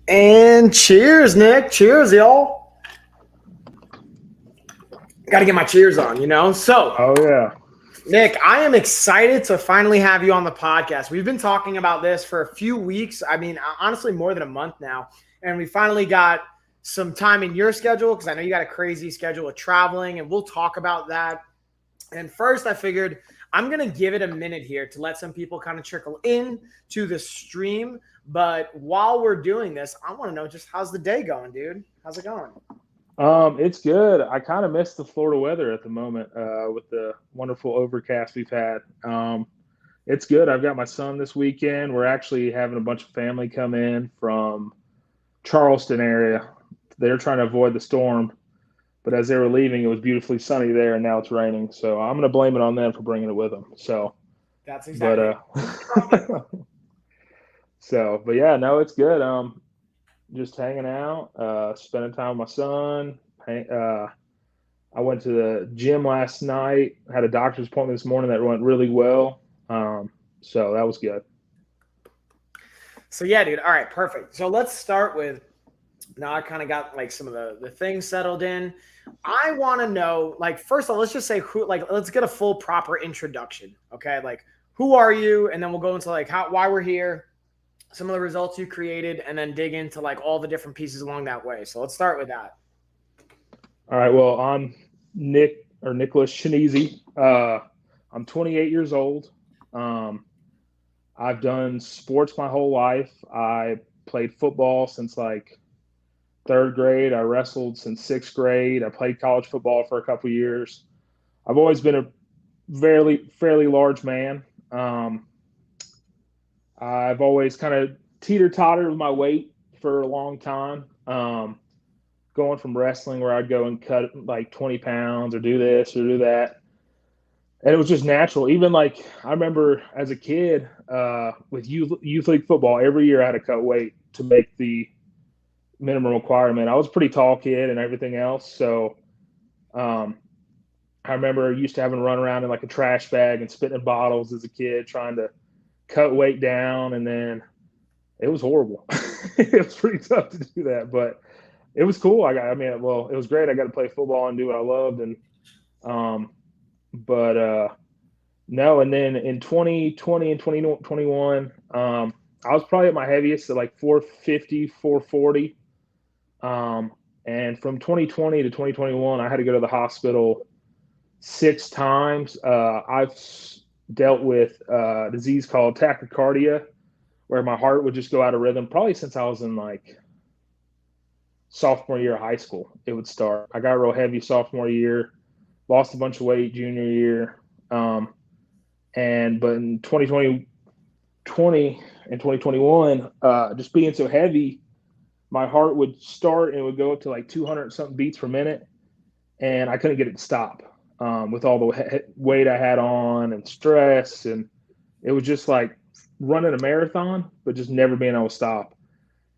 And cheers, Nick. Cheers, y'all. Got to get my cheers on, you know? So, oh, yeah. Nick, I am excited to finally have you on the podcast. We've been talking about this for a few weeks. I mean, honestly, more than a month now. And we finally got some time in your schedule because I know you got a crazy schedule with traveling, and we'll talk about that. And first, I figured I'm going to give it a minute here to let some people kind of trickle in to the stream. But while we're doing this, I want to know just how's the day going, dude? How's it going? It's good. I kind of miss the Florida weather at the moment with the wonderful overcast we've had. It's good. I've got my son this weekend. We're actually having a bunch of family come in from Charleston area. They're trying to avoid the storm, but as they were leaving, it was beautifully sunny there, and now it's raining. So I'm going to blame it on them for bringing it with them. So that's exactly. But yeah, no, it's good. Just hanging out, spending time with my son. I went to the gym last night. Had a doctor's appointment this morning that went really well. So that was good. So yeah, dude. All right, perfect. So let's start with, now I kind of got like some of the things settled in. I want to know, like, first of all, let's just say let's get a full proper introduction. Okay. Like, who are you? And then we'll go into like why we're here, some of the results you created, and then dig into like all the different pieces along that way. So let's start with that. All right. Well, I'm Nicholas Chinese. I'm 28 years old. I've done sports my whole life. I played football since like third grade. I wrestled since sixth grade. I played college football for a couple of years. I've always been a fairly large man. I've always kind of teeter-tottered with my weight for a long time. Going from wrestling where I'd go and cut like 20 pounds or do this or do that. And it was just natural. Even like I remember as a kid with youth league football, every year I had to cut weight to make the minimum requirement. I was a pretty tall kid and everything else. So I remember used to having to run around in like a trash bag and spitting in bottles as a kid trying to cut weight down. And then it was horrible. It was pretty tough to do that, but it was cool. It was great. I got to play football and do what I loved. And, no. And then in 2020 and 2021, I was probably at my heaviest at like 450, 440. And from 2020 to 2021, I had to go to the hospital 6 times. I've dealt with a disease called tachycardia, where my heart would just go out of rhythm probably since I was in like sophomore year of high school. It would start. I got real heavy sophomore year, lost a bunch of weight junior year. But in 2020 and 2021, just being so heavy, my heart would start and it would go up to like 200 something beats per minute. And I couldn't get it to stop with all the weight I had on and stress. And it was just like running a marathon, but just never being able to stop.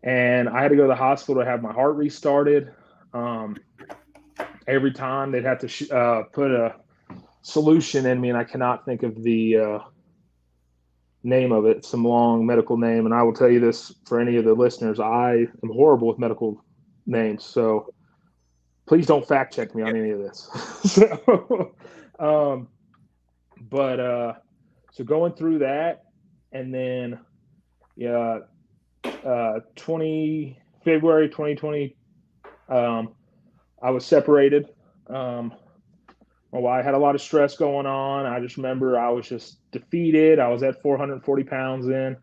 And I had to go to the hospital to have my heart restarted. Every time they'd have to put a solution in me, and I cannot think of the name of it, some long medical name. And I will tell you this for any of the listeners, I am horrible with medical names. So please don't fact check me on any of this. So going through that, and then February 2020, I was separated. Well, I had a lot of stress going on. I just remember I was just defeated. I was at 440 pounds in,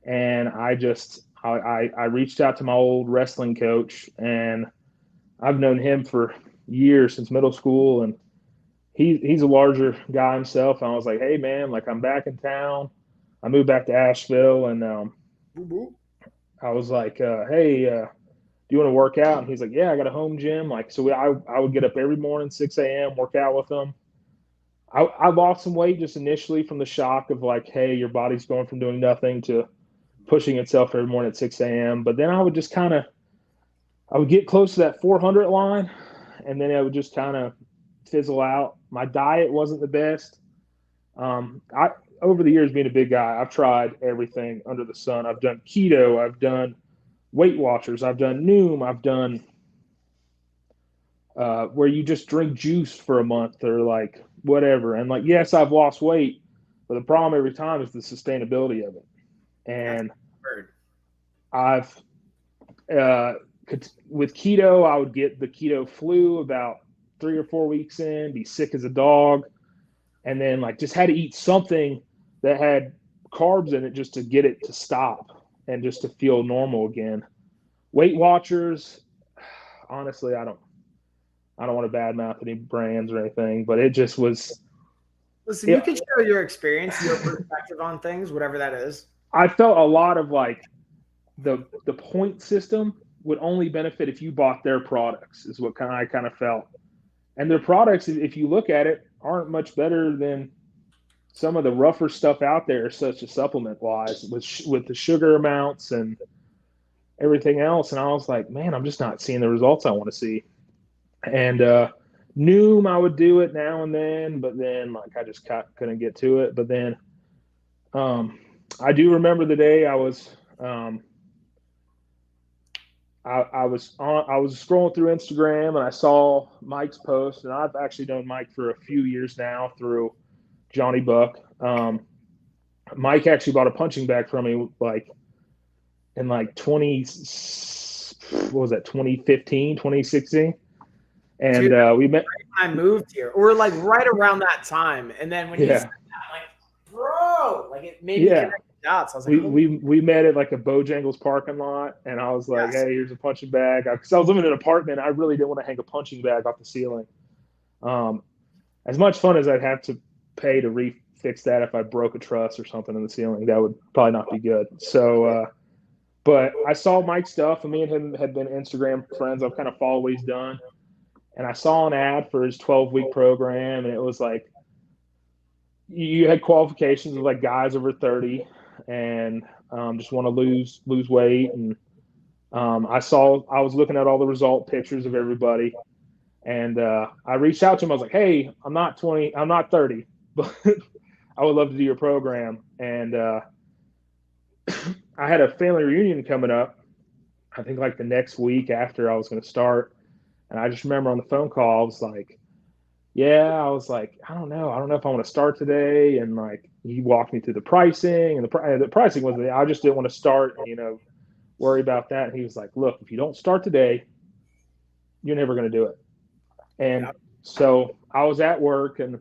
and I reached out to my old wrestling coach, and I've known him for years, since middle school, and he's a larger guy himself. And I was like, hey man, like I'm back in town. I moved back to Asheville, and I was like, hey, do you want to work out? And he's like, yeah, I got a home gym. Like, so I would get up every morning, 6 a.m., work out with him. I lost some weight just initially from the shock of like, hey, your body's going from doing nothing to pushing itself every morning at 6 a.m. But then I would just I would get close to that 400 line, and then it would just kind of fizzle out. My diet wasn't the best. Over the years, being a big guy, I've tried everything under the sun. I've done keto. I've done Weight Watchers. I've done Noom. I've done where you just drink juice for a month or like whatever. And like, yes, I've lost weight, but the problem every time is the sustainability of it. And I've with keto, I would get the keto flu about 3 or 4 weeks in, be sick as a dog, and then like just had to eat something that had carbs in it just to get it to stop and just to feel normal again. Weight Watchers, honestly, I don't want to badmouth any brands or anything, but it just was. Listen, you can share your experience, your perspective on things, whatever that is. I felt a lot of like the point system would only benefit if you bought their products, is what I kind of felt. And their products, if you look at it, aren't much better than some of the rougher stuff out there, such as supplement wise, with the sugar amounts and everything else. And I was like, man, I'm just not seeing the results I want to see. And Noom, I would do it now and then, but then like I just couldn't get to it. But then I do remember the day I was scrolling through Instagram, and I saw Mike's post, and I've actually known Mike for a few years now through Johnny Buck. Mike actually bought a punching bag from me like in like 2015, 2016. And Dude, we met. I moved here, or like right around that time. And then when you said that, I'm like, bro, like it made me connect the dots. I was like, we met at like a Bojangles parking lot, and I was like, hey, here's a punching bag. Because I was living in an apartment, I really didn't want to hang a punching bag off the ceiling. As much fun as I'd have to pay to refix that if I broke a truss or something in the ceiling, that would probably not be good. So, but I saw Mike's stuff, and me and him had been Instagram friends. I've kind of followed what he's done. And I saw an ad for his 12-week program, and it was like you had qualifications of like guys over 30 and just want to lose weight. And I was looking at all the result pictures of everybody, and I reached out to him. I was like, hey, I'm not 30, but I would love to do your program. And I had a family reunion coming up, I think like the next week after I was going to start. And I just remember on the phone call, I was like, I don't know if I want to start today. And like, he walked me through the pricing, and the pricing wasn't, I just didn't want to start, worry about that. And he was like, look, if you don't start today, you're never going to do it. And so I was at work and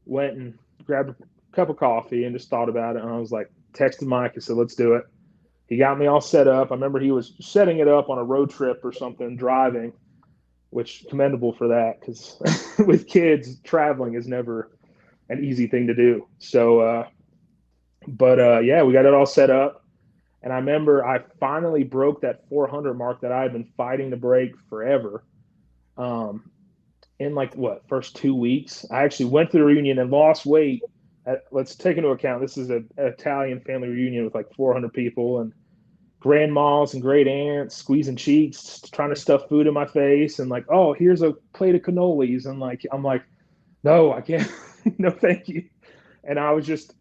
went and grabbed a cup of coffee and just thought about it. And I was like, texted Mike and said, let's do it. He got me all set up. I remember he was setting it up on a road trip or something, driving, which commendable for that, because with kids, traveling is never an easy thing to do. So, we got it all set up. And I remember I finally broke that 400 mark that I had been fighting to break forever. In like first 2 weeks, I actually went to the reunion and lost weight. Let's take into account, this is an Italian family reunion with like 400 people, and grandmas and great aunts squeezing cheeks, trying to stuff food in my face, and like, oh, here's a plate of cannolis, and like, I'm like, no, I can't, no, thank you. And I was just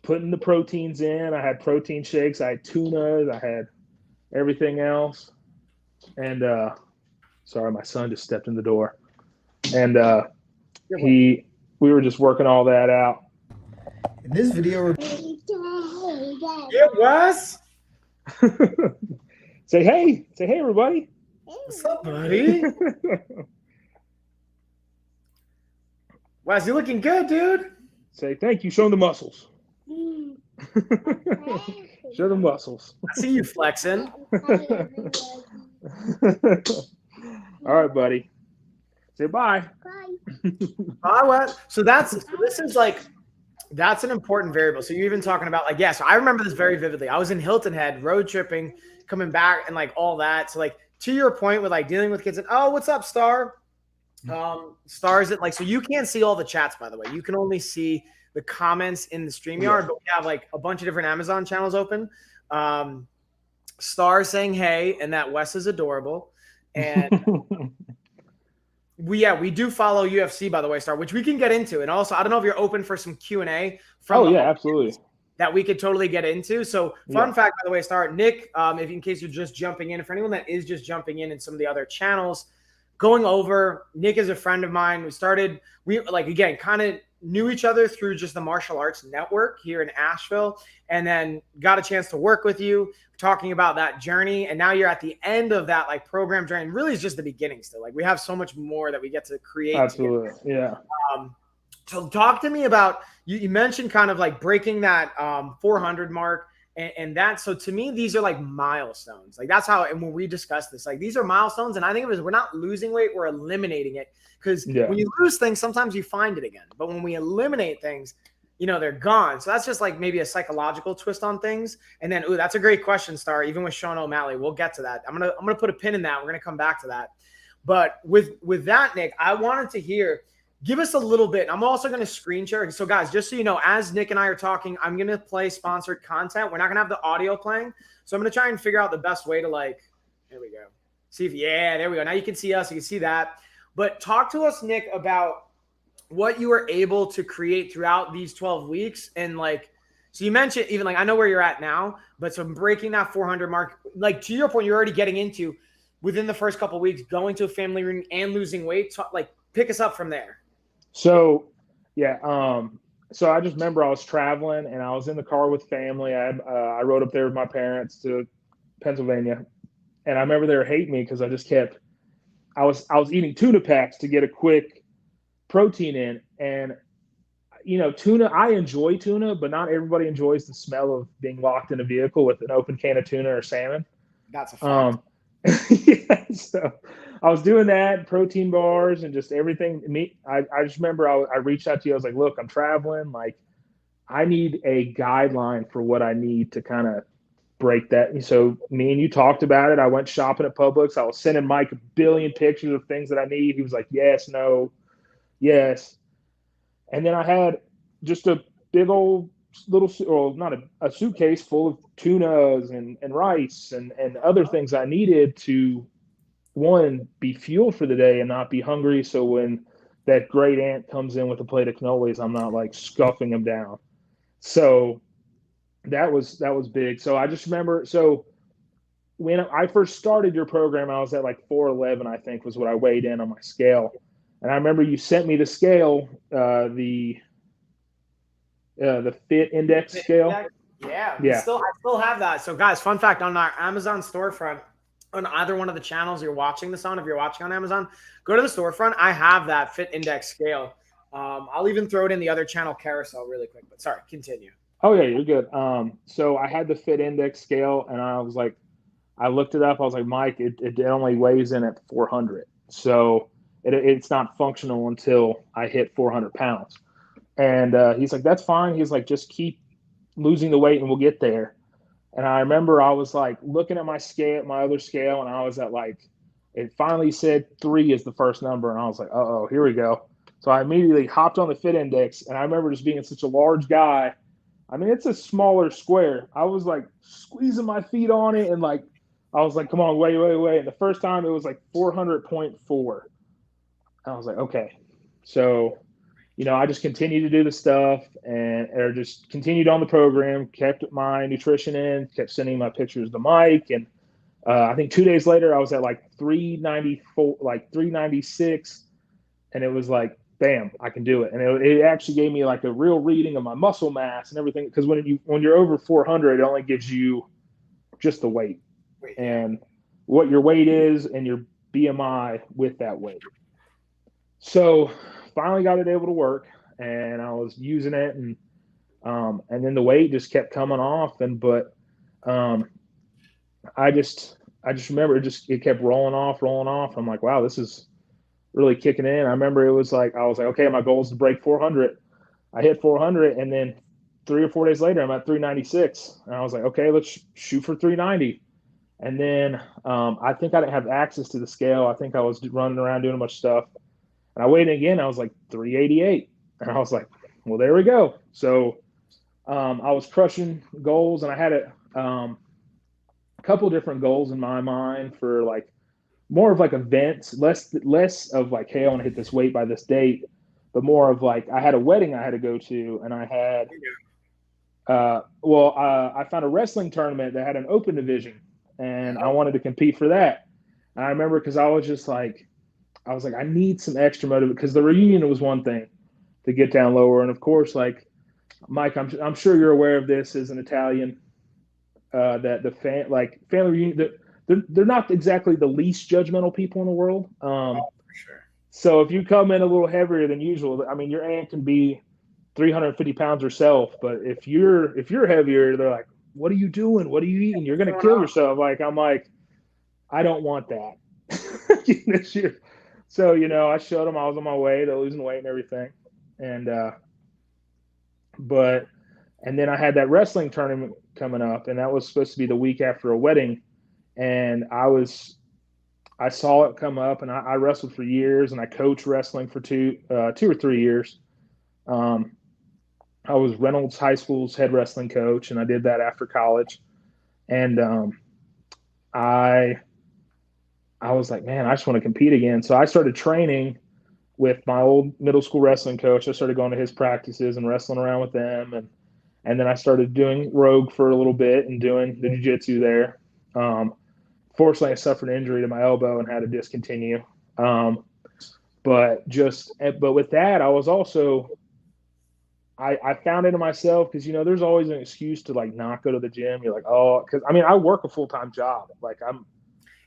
putting the proteins in. I had protein shakes, I had tuna, I had everything else. And sorry, my son just stepped in the door, and we were just working all that out. In this video, it was. Say hey, everybody. What's up, buddy? Wes, you looking good, dude. Say thank you. Show them the muscles. Show the muscles. I see you flexing. All right, buddy. Say bye. Bye, Wes. So this is like, that's an important variable. So you're even talking about like, yeah, so I remember this very vividly. I was in Hilton Head road tripping, coming back and like all that. So like to your point with like dealing with kids and, oh, what's up, Star? Stars it like, so you can't see all the chats, by the way. You can only see the comments in the StreamYard, but we have like a bunch of different Amazon channels open. Star saying hey, and that Wes is adorable. And we do follow UFC, by the way, Star, which we can get into. And also, I don't know if you're open for some Q&A from absolutely, that we could totally get into. So fun fact, by the way, Star, Nick, if in case you're just jumping in, for anyone that is just jumping in some of the other channels, going over, Nick is a friend of mine. We like, again, kind of knew each other through just the martial arts network here in Asheville, and then got a chance to work with you, talking about that journey. And now you're at the end of that like program journey. Really, is just the beginning still. Like we have so much more that we get to create. Absolutely. Together. Yeah. So talk to me about, you mentioned kind of like breaking that 400 mark. And that, so to me, these are like milestones. Like that's how, and when we discuss this, like these are milestones. And I think of it as we're not losing weight, we're eliminating it. Because when you lose things, sometimes you find it again. But when we eliminate things, they're gone. So that's just like maybe a psychological twist on things. And then, that's a great question, Star. Even with Sean O'Malley, we'll get to that. I'm gonna put a pin in that. We're gonna come back to that. But with that, Nick, I wanted to hear. Give us a little bit. I'm also going to screen share. So guys, just so you know, as Nick and I are talking, I'm going to play sponsored content. We're not going to have the audio playing. So I'm going to try and figure out the best way to there we go. See if, there we go. Now you can see us, you can see that. But talk to us, Nick, about what you were able to create throughout these 12 weeks. And so you mentioned even I know where you're at now, but so breaking that 400 mark, to your point, you're already getting into within the first couple of weeks, going to a family reunion and losing weight. Pick us up from there. So, so I just remember I was traveling and I was in the car with family. I rode up there with my parents to Pennsylvania, and I remember they were hating me because I just kept. I was eating tuna packs to get a quick protein in, and tuna. I enjoy tuna, but not everybody enjoys the smell of being locked in a vehicle with an open can of tuna or salmon. That's a fact. So I was doing that, protein bars and just everything. I just remember I reached out to you. I was like, look, I'm traveling. I need a guideline for what I need to kind of break that. And so me and you talked about it. I went shopping at Publix. I was sending Mike a billion pictures of things that I need. He was like, yes, no, yes. And then I had just a big old not a suitcase full of tunas and rice and other things I needed to, one, be fueled for the day and not be hungry. So when that great aunt comes in with a plate of cannolis, I'm not scuffing them down. So that was big. So I just remember, so when I first started your program, I was at 411, I think was what I weighed in on my scale. And I remember you sent me the scale, the Fit Index scale. Yeah. I still have that. So guys, fun fact, on our Amazon storefront, on either one of the channels you're watching this on, if you're watching on Amazon, go to the storefront. I have that Fit Index scale. I'll even throw it in the other channel carousel really quick, but sorry, continue. Oh yeah, you're good. So I had the Fit Index scale and I was I looked it up. I was like, Mike, it only weighs in at 400. So it's not functional until I hit 400 pounds. And he's like, that's fine. He's like, just keep losing the weight and we'll get there. And I remember I was looking at my scale, my other scale, and I was at it finally said 3 is the first number. And I was like, uh-oh, here we go. So I immediately hopped on the Fit Index. And I remember just being such a large guy. I mean, it's a smaller square. I was squeezing my feet on it. And I was like, come on, wait. And the first time it was 400.4. I was like, okay. So I just continued to do the stuff or just continued on the program, kept my nutrition in, kept sending my pictures to Mike. And I think 2 days later, I was at 394, 396. And it was bam, I can do it. And it actually gave me a real reading of my muscle mass and everything. Because when you're over 400, it only gives you just the weight and what your weight is and your BMI with that weight. So finally got it able to work, and I was using it, and then the weight just kept coming off, but I just remember it kept rolling off. I'm like, wow, this is really kicking in. I remember it was like, I was like, okay, my goal is to break 400. I hit 400, and then 3 or 4 days later, I'm at 396, and I was like, okay, let's shoot for 390. And then I think I didn't have access to the scale. I think I was running around doing a bunch of stuff, and I weighed in again. I was like 388, and I was like, well, there we go. So I was crushing goals, and I had a couple different goals in my mind for like more of like events, less of like, hey, I want to hit this weight by this date, but more of like, I had a wedding I had to go to, and I had I found a wrestling tournament that had an open division, and I wanted to compete for that. And I remember because I was like, I need some extra motive, because the reunion was one thing to get down lower, and of course, like Mike, I'm sure you're aware of this as an Italian, that the family reunion, they're not exactly the least judgmental people in the world. For sure. So if you come in a little heavier than usual, I mean, your aunt can be 350 pounds herself, but if you're heavier, they're like, what are you doing? What are you eating? You're gonna kill yourself. I'm like, I don't want that this year. So I showed them I was on my way to losing weight and everything, and then I had that wrestling tournament coming up, and that was supposed to be the week after a wedding, and I saw it come up, and I wrestled for years, and I coached wrestling for 2 or 3 years. I was Reynolds High School's head wrestling coach, and I did that after college. And I was like, man, I just want to compete again. So I started training with my old middle school wrestling coach. I started going to his practices and wrestling around with them, and then I started doing Rogue for a little bit and doing the jiu-jitsu there. Fortunately, I suffered an injury to my elbow and had to discontinue. But with that, I was also, I found it in myself, because there's always an excuse to like not go to the gym. You're like, oh, because I work a full-time job.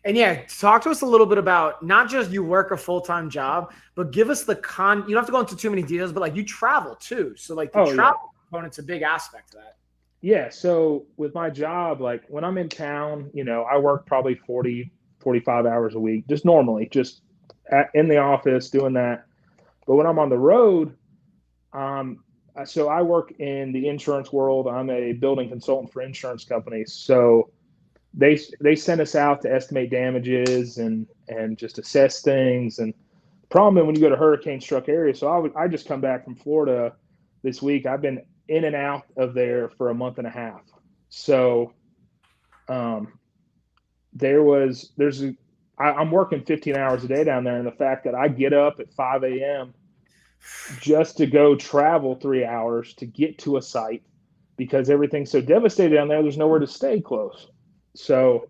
And yeah, talk to us a little bit about not just you work a full-time job, but give us you don't have to go into too many details, but like you travel too. So like the travel component's a big aspect of that. Yeah. So with my job, like when I'm in town, I work probably 40, 45 hours a week, just normally, just in the office doing that. But when I'm on the road, so I work in the insurance world. I'm a building consultant for insurance companies. So they send us out to estimate damages and just assess things. And the problem is when you go to hurricane struck areas. So I just come back from Florida this week. I've been in and out of there for a month and a half. So I'm working 15 hours a day down there. And the fact that I get up at 5 a.m. just to go travel 3 hours to get to a site, because everything's so devastated down there, there's nowhere to stay close. So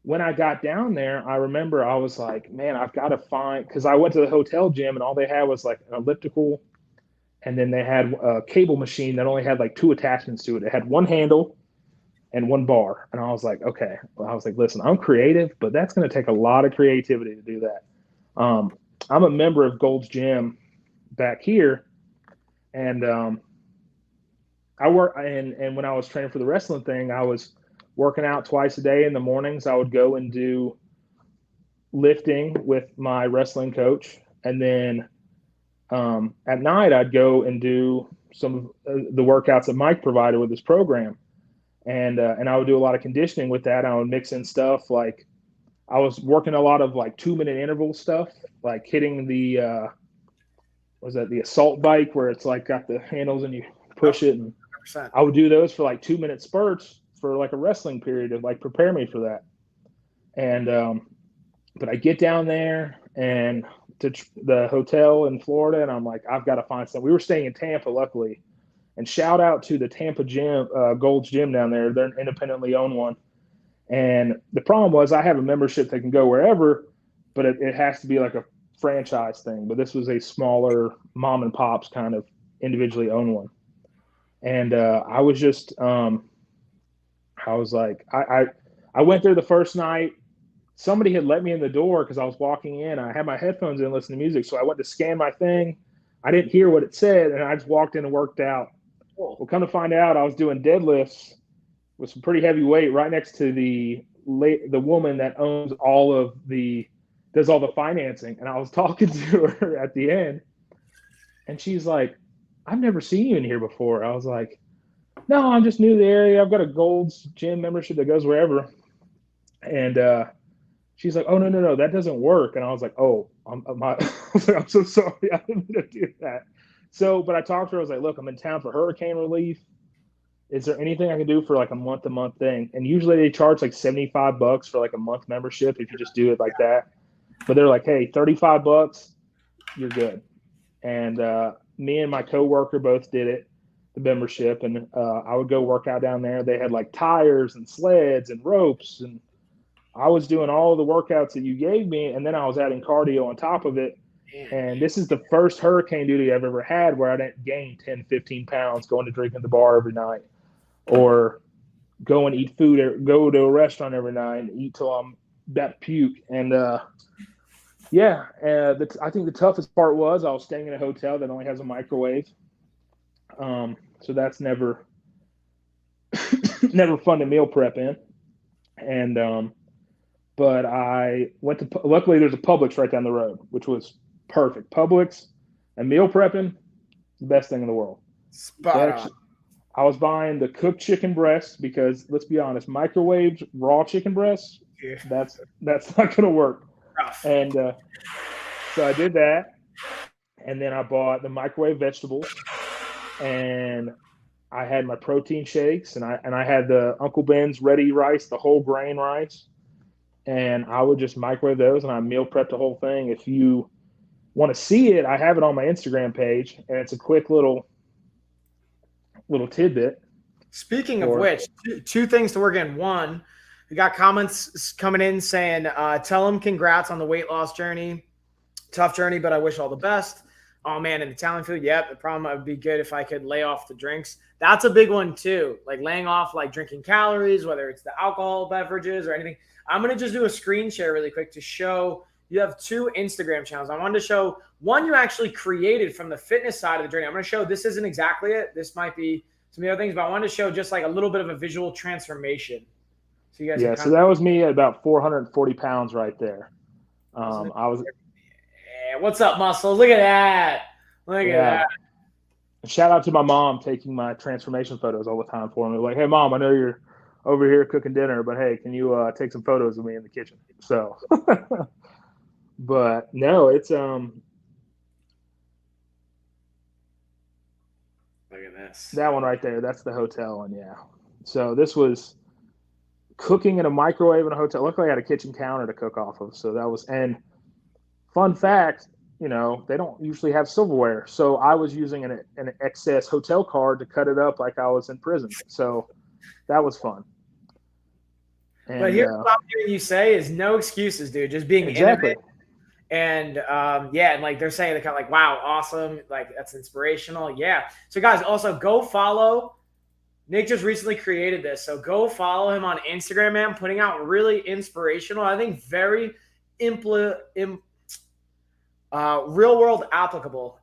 when I got down there, I remember I was like, man, I've got to find, because I went to the hotel gym and all they had was like an elliptical, and then they had a cable machine that only had like 2 attachments to it. It had one handle and one bar. And I was like, okay. Well, I was like, listen, I'm creative, but that's going to take a lot of creativity to do that. I'm a member of Gold's Gym back here, and I work, and when I was training for the wrestling thing, I was working out twice a day. In the mornings, I would go and do lifting with my wrestling coach, and then at night I'd go and do some of the workouts that Mike provided with his program, and I would do a lot of conditioning with that. I would mix in stuff like I was working a lot of like 2-minute interval stuff, like hitting the the assault bike where it's like got the handles and you push it, and 100%. I would do those for like 2-minute spurts for like a wrestling period to like prepare me for that. And but I get down there and to the hotel in Florida, and I'm like, I've got to find something. We were staying in Tampa, luckily, and shout out to the Tampa gym, Gold's Gym down there. They're an independently owned one. And the problem was I have a membership that can go wherever, but it has to be like a franchise thing. But this was a smaller mom and pops kind of individually owned one. And I was just, I was like, I went there the first night. Somebody had let me in the door because I was walking in. I had my headphones in listening to music. So I went to scan my thing. I didn't hear what it said, and I just walked in and worked out. Cool. Well, come to find out, I was doing deadlifts with some pretty heavy weight right next to the woman that owns does all the financing. And I was talking to her at the end, and she's like, I've never seen you in here before. I was like, no, I'm just new to the area. I've got a Gold's gym membership that goes wherever. And she's like, oh, no, that doesn't work. And I was like, oh, I'm so sorry. I didn't mean to do that. So, but I talked to her. I was like, look, I'm in town for hurricane relief. Is there anything I can do for like a month-to-month thing? And usually they charge like $75 for like a month membership if you just do it like that. But they're like, hey, $35, you're good. And me and my coworker both did it, the membership, and I would go work out down there. They had like tires and sleds and ropes, and I was doing all the workouts that you gave me, and then I was adding cardio on top of it. And this is the first hurricane duty I've ever had where I didn't gain 10, 15 pounds going to drink at the bar every night, or go and eat food, or go to a restaurant every night and eat till I'm about to puke. And I think the toughest part was I was staying in a hotel that only has a microwave. So that's never fun to meal prep in. And but I went to, luckily there's a Publix right down the road, which was perfect. Publix and meal prepping, the best thing in the world. Spot on. I was buying the cooked chicken breasts because, let's be honest, microwaved raw chicken breasts, that's not going to work. Rough. And so I did that, and then I bought the microwave vegetables, and I had my protein shakes, and I had the Uncle Ben's ready rice, the whole grain rice, and I would just microwave those, and I meal prepped the whole thing. If you want to see it, I have it on my Instagram page, and it's a quick little tidbit. Speaking of which, two things to work in. One, we got comments coming in saying, tell him congrats on the weight loss journey. Tough journey, but I wish all the best. Oh, man, in the talent field, yep. The problem would be good if I could lay off the drinks. That's a big one, too. Like laying off, like drinking calories, whether it's the alcohol beverages or anything. I'm going to just do a screen share really quick to show you have 2 Instagram channels. I wanted to show one you actually created from the fitness side of the journey. I'm going to show this isn't exactly it. This might be some other things, but I wanted to show just like a little bit of a visual transformation. So you guys so that was me at about 440 pounds right there. What's up, muscles? Look at that. Look at that. Shout out to my mom taking my transformation photos all the time for me. Like, hey, Mom, I know you're over here cooking dinner, but hey, can you take some photos of me in the kitchen? So, but no, it's Look at this. That one right there. That's the hotel, and so this was cooking in a microwave in a hotel. Luckily, I had a kitchen counter to cook off of, so that was. And fun fact, they don't usually have silverware, so I was using an excess hotel card to cut it up like I was in prison. So that was fun. And, but here's what I'm hearing you say is no excuses, dude. Just being innovative. And and like they're saying, they're kind of like, wow, awesome. Like that's inspirational. Yeah. So guys, also go follow. Nick just recently created this. So go follow him on Instagram, man, putting out really inspirational, I think very real world applicable.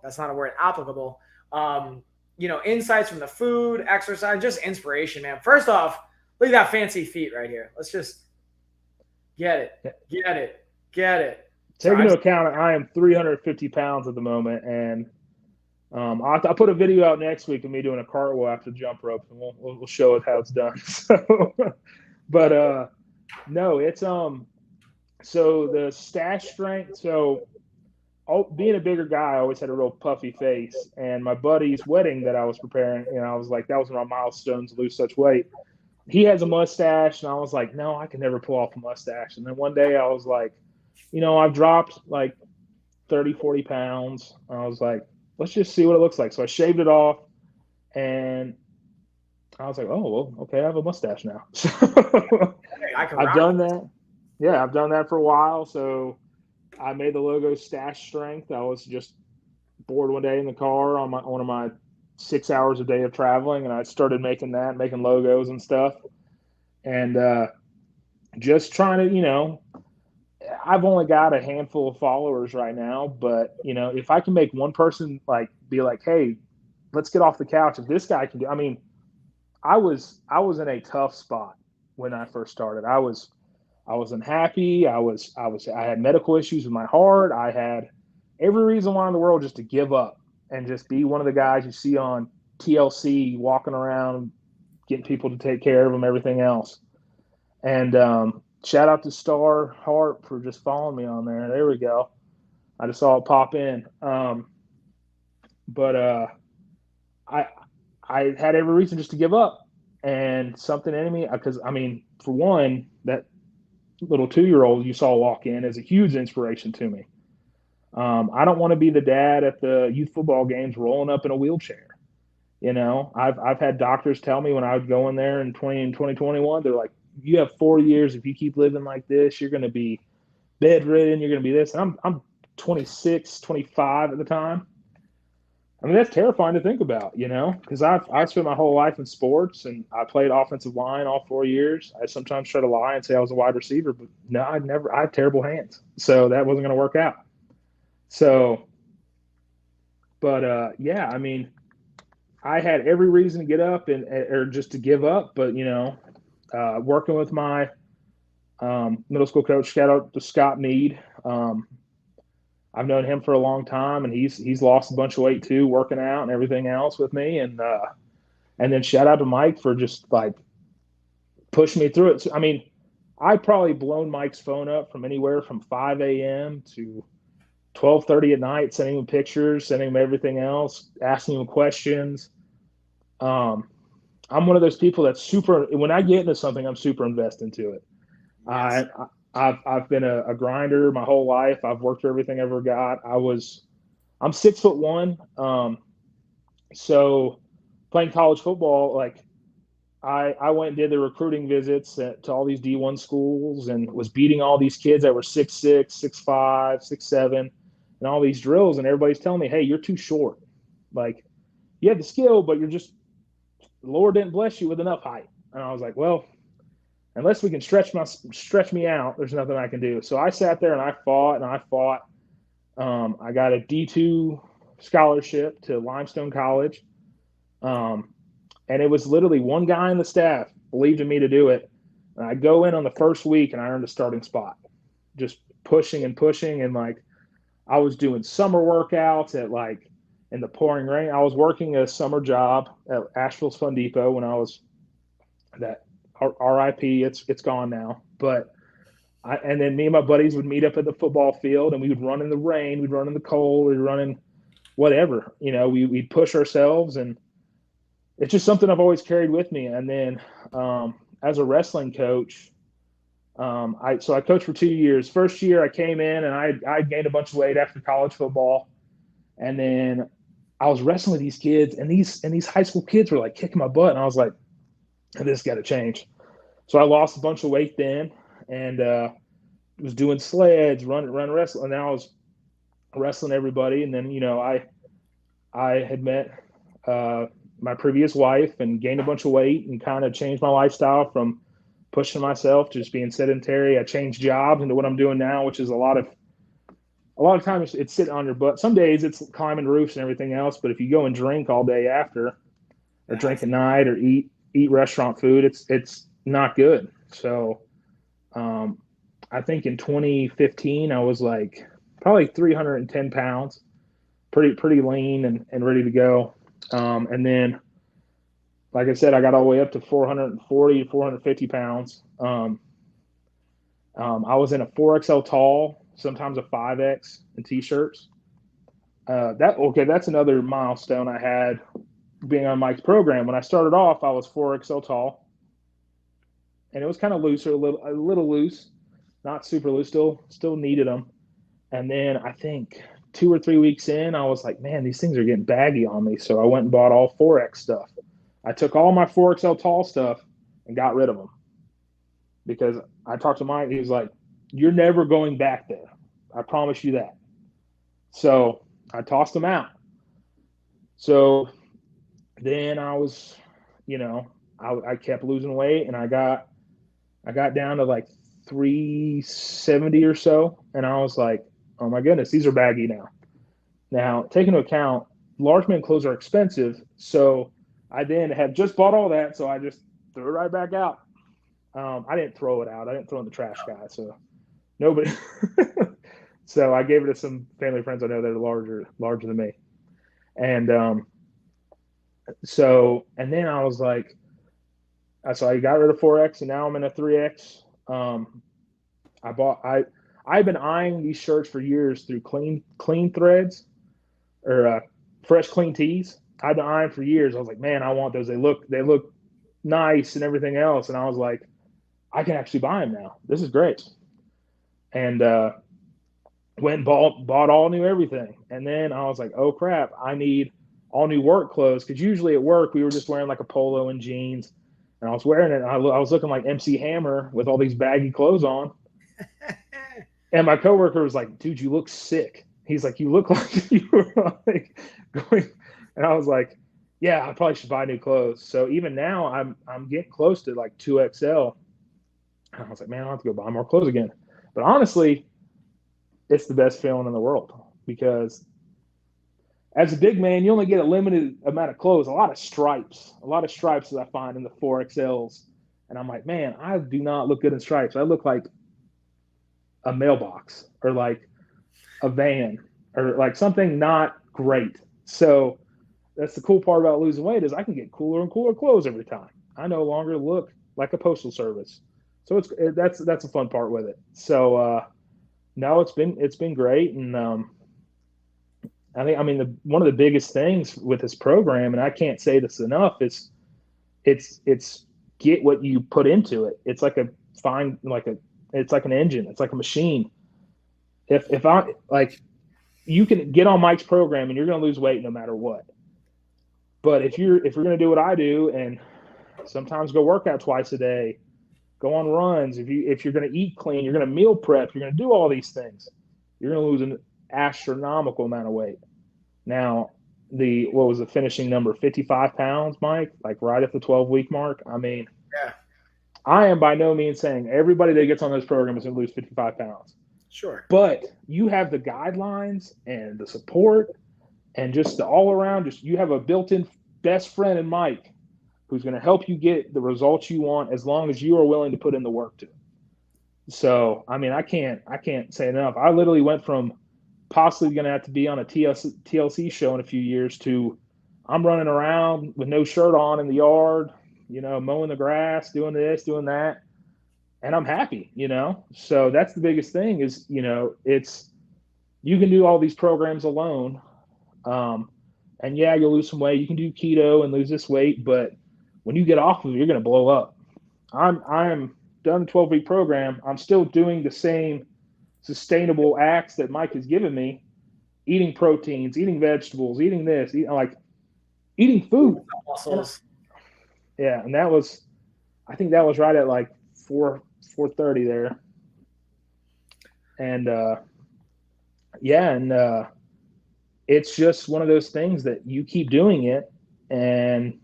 That's not a word. Applicable. Insights from the food, exercise, just inspiration, man. First off, look at that fancy feet right here. Let's just get it. Take into account, I am 350 pounds at the moment, and I'll put a video out next week of me doing a cartwheel after the jump rope, and we'll show it how it's done. So, but no, it's so the stash strength. So, being a bigger guy, I always had a real puffy face, and my buddy's wedding that I was preparing, I was like, that was one of my milestones to lose such weight. He has a mustache, and I was like, no, I can never pull off a mustache. And then one day I was like, I've dropped like 30, 40 pounds. I was like, let's just see what it looks like. So I shaved it off, and I was like, oh, well, okay, I have a mustache now. I've done that. Yeah, I've done that for a while. So I made the logo Stash Strength. I was just bored one day in the car on one of my 6 hours a day of traveling, and I started making logos and stuff. And just trying to, I've only got a handful of followers right now, but if I can make one person like be like, hey, let's get off the couch. If this guy can do, I mean, I was in a tough spot when I first started. I wasn't happy. I had medical issues with my heart. I had every reason why in the world just to give up and just be one of the guys you see on TLC walking around, getting people to take care of them, everything else. And shout out to Star Hart for just following me on there. There we go. I just saw it pop in. But I had every reason just to give up, and something in me, because I mean, for one, that little 2-year-old you saw walk in is a huge inspiration to me. I don't want to be the dad at the youth football games rolling up in a wheelchair. I've had doctors tell me when I would go in there in 2021, they're like, you have 4 years. If you keep living like this, you're going to be bedridden. You're going to be this. And I'm 26, 25 at the time. I mean, that's terrifying to think about, because I've spent my whole life in sports, and I played offensive line all 4 years. I sometimes try to lie and say I was a wide receiver, but no, I had terrible hands. So that wasn't going to work out. So, but yeah, I mean, I had every reason to get up or just to give up. But, working with my middle school coach, shout out to Scott Mead. I've known him for a long time, and he's lost a bunch of weight too, working out and everything else with me. And then shout out to Mike for just like pushing me through it. So, I mean, I probably blown Mike's phone up from anywhere from 5 a.m. to 12:30 at night, sending him pictures, sending him everything else, asking him questions. I'm one of those people that's super. When I get into something, I'm super invested into it. Yes. I've been a grinder my whole life. I've worked for everything I ever got. I'm 6'1". So playing college football, like I went and did the recruiting visits to all these D1 schools and was beating all these kids that were 6'6", 6'5", 6'7", and all these drills. And everybody's telling me, hey, you're too short. Like, you have the skill, but the Lord didn't bless you with enough height. And I was like, well, unless we can stretch me out, there's nothing I can do. So I sat there and I fought. I got a D2 scholarship to Limestone College. And it was literally one guy on the staff believed in me to do it. And I go in on the first week and I earned a starting spot, just pushing. And like, I was doing summer workouts at like in the pouring rain. I was working a summer job at Asheville's Fun Depot when I was that RIP. It's gone now. But and then me and my buddies would meet up at the football field, and we would run in the rain, we'd run in the cold, we'd run in whatever. We'd push ourselves, and it's just something I've always carried with me. And then as a wrestling coach, I coached for 2 years. First year I came in and I gained a bunch of weight after college football, and then I was wrestling with these kids, and these high school kids were like kicking my butt, and I was like, this got to change. So I lost a bunch of weight then, and was doing sleds, run wrestling. And then I was wrestling everybody. And then, I had met my previous wife and gained a bunch of weight and kind of changed my lifestyle from pushing myself to just being sedentary. I changed jobs into what I'm doing now, which is a lot of times it's sitting on your butt. Some days it's climbing roofs and everything else. But if you go and drink all day after, or drink at night, or eat restaurant food, it's not good. So I think in 2015 I was like probably 310 pounds, pretty lean and ready to go. And then, like I said, I got all the way up to 440 to 450 pounds. I was in a 4XL tall, sometimes a 5X in t-shirts. That's another milestone I had being on Mike's program. When I started off, I was 4XL tall, and it was kind of looser, a little loose, not super loose, still needed them. And then I think 2 or 3 weeks in, I was like, man, these things are getting baggy on me. So I went and bought all 4X stuff. I took all my 4XL tall stuff and got rid of them, because I talked to Mike. He was like, you're never going back there. I promise you that. So I tossed them out. So then I was, I kept losing weight, and I got down to like 370 or so. And I was like, oh my goodness, these are baggy now. Now, take into account, large men clothes are expensive. So I then had just bought all that. So I just threw it right back out. I didn't throw it out. I didn't throw it in the trash guy. So nobody. So I gave it to some family friends I know that are larger than me. And and then I was like, so I got rid of 4X and now I'm in a 3X. I've been eyeing these shirts for years through clean threads or fresh clean tees. I've been eyeing for years. I was like, man, I want those. They look nice and everything else. And I was like, I can actually buy them now. This is great. And went and bought all new everything. And then I was like, oh crap, I need all new work clothes. Because usually at work, we were just wearing like a polo and jeans. And I was wearing it. And I was looking like MC Hammer with all these baggy clothes on. And my coworker was like, dude, you look sick. He's like, you look like you were like going. And I was like, yeah, I probably should buy new clothes. So even now I'm getting close to like 2XL. And I was like, man, I'll have to go buy more clothes again. But honestly, it's the best feeling in the world because as a big man, you only get a limited amount of clothes, a lot of stripes that I find in the 4XLs. And I'm like, man, I do not look good in stripes. I look like a mailbox or like a van or like something not great. So that's the cool part about losing weight is I can get cooler and cooler clothes every time. I no longer look like a postal service. So that's a fun part with it. So no, it's been great. And I mean one of the biggest things with this program, and I can't say this enough, is it's get what you put into it. It's like it's like an engine. It's like a machine. If I like, you can get on Mike's program and you're going to lose weight no matter what. But if you're going to do what I do and sometimes go work out twice a day, go on runs, if you're going to eat clean, you're going to meal prep, you're going to do all these things, you're going to lose an astronomical amount of weight. Now, what was the finishing number? 55 pounds, Mike, like right at the 12-week mark. I mean, yeah. I am by no means saying everybody that gets on this program is going to lose 55 pounds. Sure. But you have the guidelines and the support and just the all around, you have a built-in best friend in Mike who's going to help you get the results you want as long as you are willing to put in the work to. So, I mean, I can't say enough. I literally went from possibly going to have to be on a TLC show in a few years to I'm running around with no shirt on in the yard, mowing the grass, doing this, doing that. And I'm happy, So that's the biggest thing is, it's you can do all these programs alone. And yeah, you'll lose some weight. You can do keto and lose this weight, but when you get off of it, you're going to blow up. I'm done the 12-week program. I'm still doing the same sustainable acts that Mike has given me, eating proteins, eating vegetables, eating this, eating food. Muscles. Yeah. And I think that was right at like 4:30 there. And it's just one of those things that you keep doing it and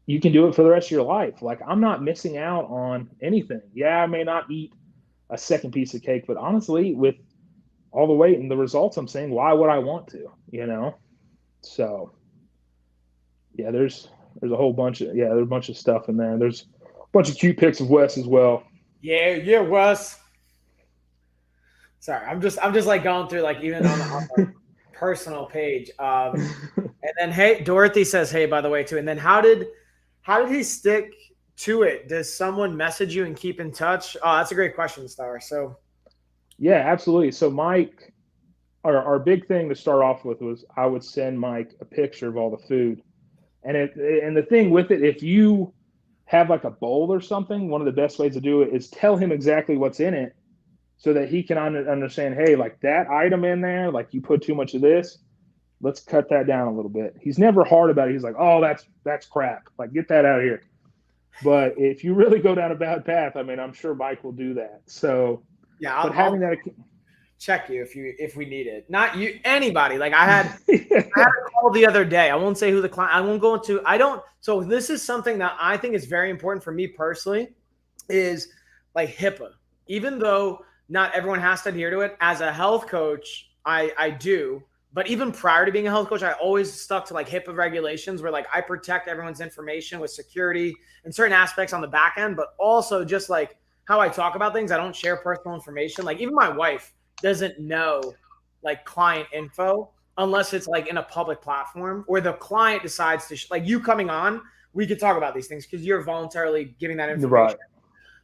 you can do it for the rest of your life. Like I'm not missing out on anything. Yeah, I may not eat a second piece of cake, but honestly, with all the weight and the results I'm seeing, why would I want to, So yeah, there's a whole bunch of stuff in there. There's a bunch of cute pics of Wes as well. Yeah, Wes. Sorry, I'm just like going through like even on the personal page. And then hey, Dorothy says hey by the way too. And then how did he stick to it? Does someone message you and keep in touch? Oh, that's a great question, Star. So yeah, absolutely. So Mike, our big thing to start off with was I would send Mike a picture of all the food. And the thing with it, if you have like a bowl or something, one of the best ways to do it is tell him exactly what's in it so that he can understand, hey, like that item in there, like you put too much of this, let's cut that down a little bit. He's never hard about it. He's like, oh, that's crap. Like, get that out of here. But if you really go down a bad path, I mean, I'm sure Mike will do that. So yeah, I'll check you if we need it. Not you, anybody. Like I had a call the other day. I won't say who the client. I won't go into. So this is something that I think is very important for me personally. Is like HIPAA, even though not everyone has to adhere to it. As a health coach, I do. But even prior to being a health coach, I always stuck to like HIPAA regulations where like I protect everyone's information with security and certain aspects on the back end, but also just like how I talk about things. I don't share personal information. Like even my wife doesn't know like client info unless it's like in a public platform where the client decides to like you coming on, we could talk about these things because you're voluntarily giving that information. Right.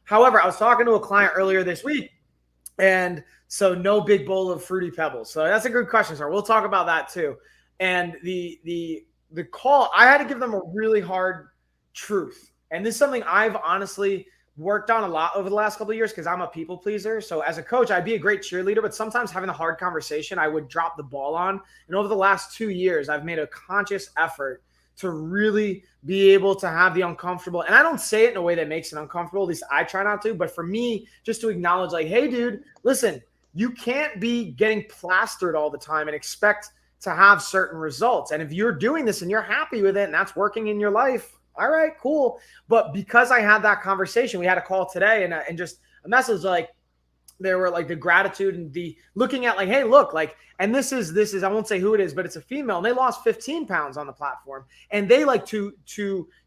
However, I was talking to a client earlier this week, and so no big bowl of Fruity Pebbles. So that's a good question, sir. We'll talk about that too. And the call, I had to give them a really hard truth. And this is something I've honestly worked on a lot over the last couple of years because I'm a people pleaser. So as a coach, I'd be a great cheerleader, but sometimes having a hard conversation, I would drop the ball on. And over the last 2 years, I've made a conscious effort to really be able to have the uncomfortable. And I don't say it in a way that makes it uncomfortable. At least I try not to. But for me, just to acknowledge like, hey, dude, listen, you can't be getting plastered all the time and expect to have certain results. And if you're doing this and you're happy with it and that's working in your life, all right, cool. But because I had that conversation, we had a call today and just a message like, there were like the gratitude and the looking at like, hey, look, like, and this is, I won't say who it is, but it's a female and they lost 15 pounds on the platform. And they like to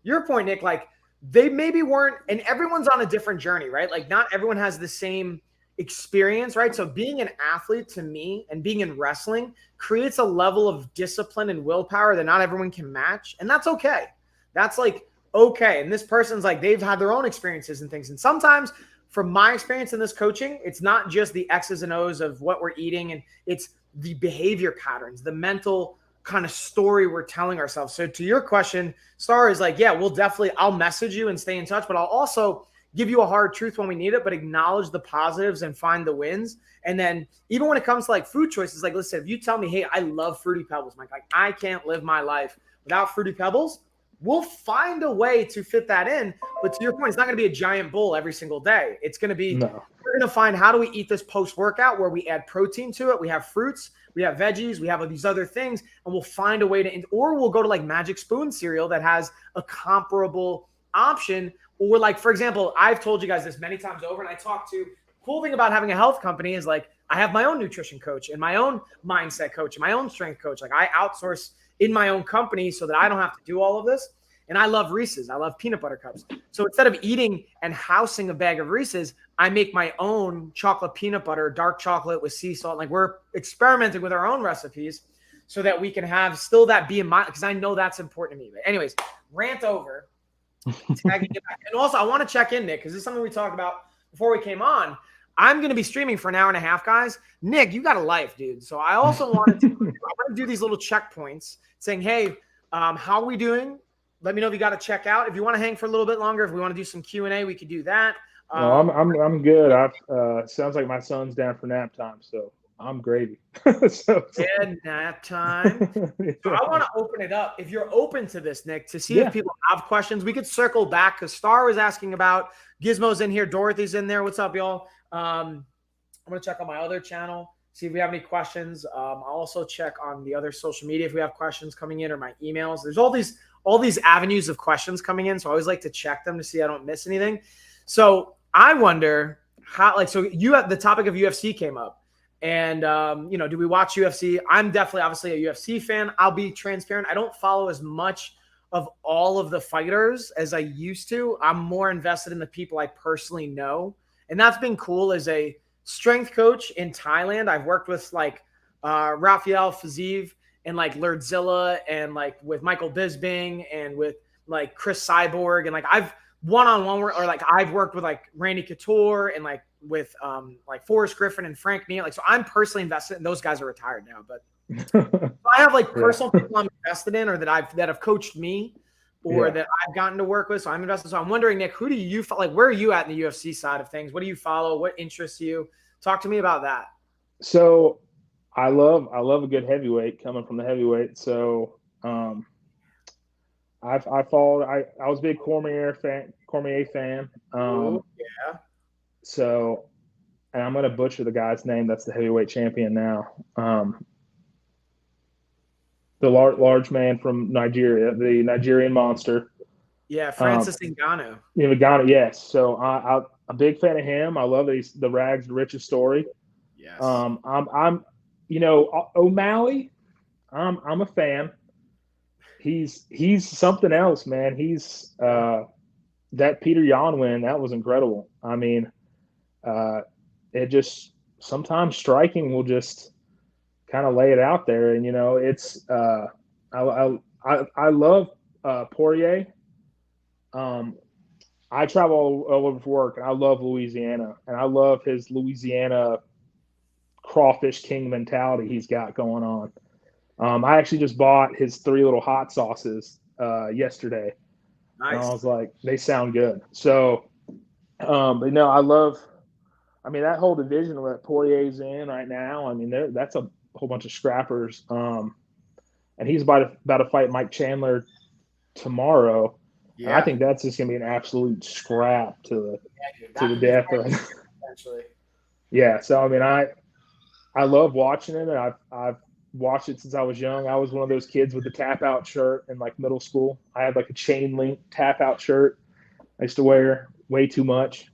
your point, Nick, like they maybe weren't, and everyone's on a different journey, right? Like not everyone has the same experience, right? So being an athlete to me and being in wrestling creates a level of discipline and willpower that not everyone can match. And that's okay. That's like, okay. And this person's like, they've had their own experiences and things. And sometimes from my experience in this coaching, it's not just the X's and O's of what we're eating, and it's the behavior patterns, the mental kind of story we're telling ourselves. So to your question, Star is like, yeah, we'll definitely, I'll message you and stay in touch, but I'll also give you a hard truth when we need it, but acknowledge the positives and find the wins. And then even when it comes to like food choices, like, listen, if you tell me, hey, I love Fruity Pebbles, Mike, like I can't live my life without Fruity Pebbles, we'll find a way to fit that in. But to your point, it's not going to be a giant bowl every single day. It's going to be, we're going to find how do we eat this post-workout where we add protein to it. We have fruits, we have veggies, we have these other things, and we'll find a way to, or we'll go to like Magic Spoon cereal that has a comparable option. Or like, for example, I've told you guys this many times over, and I talk to, cool thing about having a health company is like, I have my own nutrition coach and my own mindset coach and my own strength coach. Like I outsource in my own company so that I don't have to do all of this. And I love Reese's. I love peanut butter cups. So instead of eating and housing a bag of Reese's, I make my own chocolate peanut butter, dark chocolate with sea salt. Like we're experimenting with our own recipes so that we can have still that be in mind, because I know that's important to me. But anyways, rant over. Tagging it back. And also I want to check in, Nick, because this is something we talked about before we came on. I'm going to be streaming for an hour and a half, guys. Nick, you got a life, dude. So I also wanted to, I want to do these little checkpoints saying, hey, how are we doing? Let me know if you got to check out. If you want to hang for a little bit longer, if we want to do some Q&A, we could do that. No, I'm good. Sounds like my son's down for nap time, so I'm gravy. Yeah, nap time. So I want to open it up. If you're open to this, Nick, to see if people have questions, we could circle back because Star was asking about Gizmo's in here. Dorothy's in there. What's up, y'all? I'm going to check on my other channel, see if we have any questions. I'll also check on the other social media if we have questions coming in or my emails. There's all these avenues of questions coming in, so I always like to check them to see I don't miss anything. So I wonder how, like, so you have the topic of UFC came up, and do we watch UFC? I'm definitely obviously a UFC fan. I'll be transparent. I don't follow as much of all of the fighters as I used to. I'm more invested in the people I personally know. And that's been cool as a strength coach in Thailand. I've worked with like Rafael Fiziev and like Lurdzilla and like with Michael Bisping and with like Chris Cyborg. And like I've one-on-one or like I've worked with like Randy Couture and like with like Forrest Griffin and Frank Mir. Like, so I'm personally invested, and those guys are retired now, but I have like personal people I'm invested in or that have coached me or that I've gotten to work with. So I'm invested. So I'm wondering, Nick, who do you like? Where are you at in the UFC side of things? What do you follow? What interests you? Talk to me about that. So I love a good heavyweight coming from the heavyweight. So I followed. I was a big Cormier fan. So, and I'm gonna butcher the guy's name. That's the heavyweight champion now. The large man from Nigeria, the Nigerian monster. Yeah, Francis Ngannou. Ngannou, yes. So a big fan of him. I love the rags to riches story. Yes. I'm O'Malley. I'm a fan. He's something else, man. He's that Peter Yan win, that was incredible. I mean, it just sometimes striking will just kind of lay it out there, and it's I love Poirier. I travel all over for work, and I love Louisiana, and I love his Louisiana crawfish king mentality he's got going on. I actually just bought his 3 little hot sauces yesterday. Nice. And I was like, they sound good. So, but no, I mean, that whole division that Poirier's in right now, I mean, that's a whole bunch of scrappers. And he's about to fight Mike Chandler tomorrow. Yeah. And I think that's just going to be an absolute scrap to the death. Essentially. Yeah. So, I mean, I love watching it. And I've watched it since I was young. I was one of those kids with the tap out shirt in like middle school. I had like a chain link tap out shirt I used to wear way too much.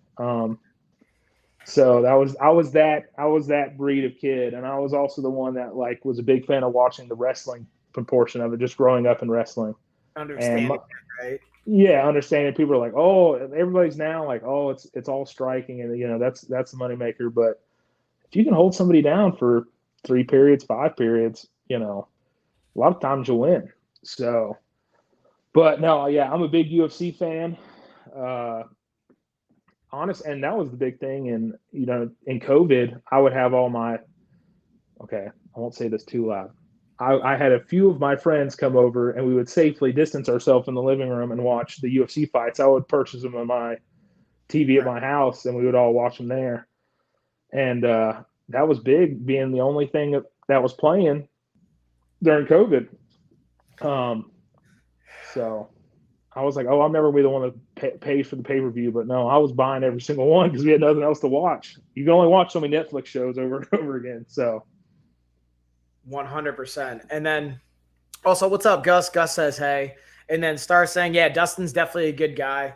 So I was that breed of kid, and I was also the one that like was a big fan of watching the wrestling proportion of it, just growing up in wrestling. Understanding that, right? Yeah, understanding. People are like, oh, everybody's now like, oh, it's all striking, and that's the moneymaker. But if you can hold somebody down for 3 periods, 5 periods, a lot of times you'll win. So, but no, yeah, I'm a big UFC fan. Honest, and that was the big thing. And in COVID, I would have all my. Okay, I won't say this too loud. I had a few of my friends come over, and we would safely distance ourselves in the living room and watch the UFC fights. I would purchase them on my TV at my house, and we would all watch them there. And that was big, being the only thing that was playing during COVID. So I was like, oh, I'll never be the one that pays for the pay-per-view. But no, I was buying every single one because we had nothing else to watch. You can only watch so many Netflix shows over and over again. So 100%. And then also, what's up, Gus? Gus says, hey. And then Star saying, yeah, Dustin's definitely a good guy.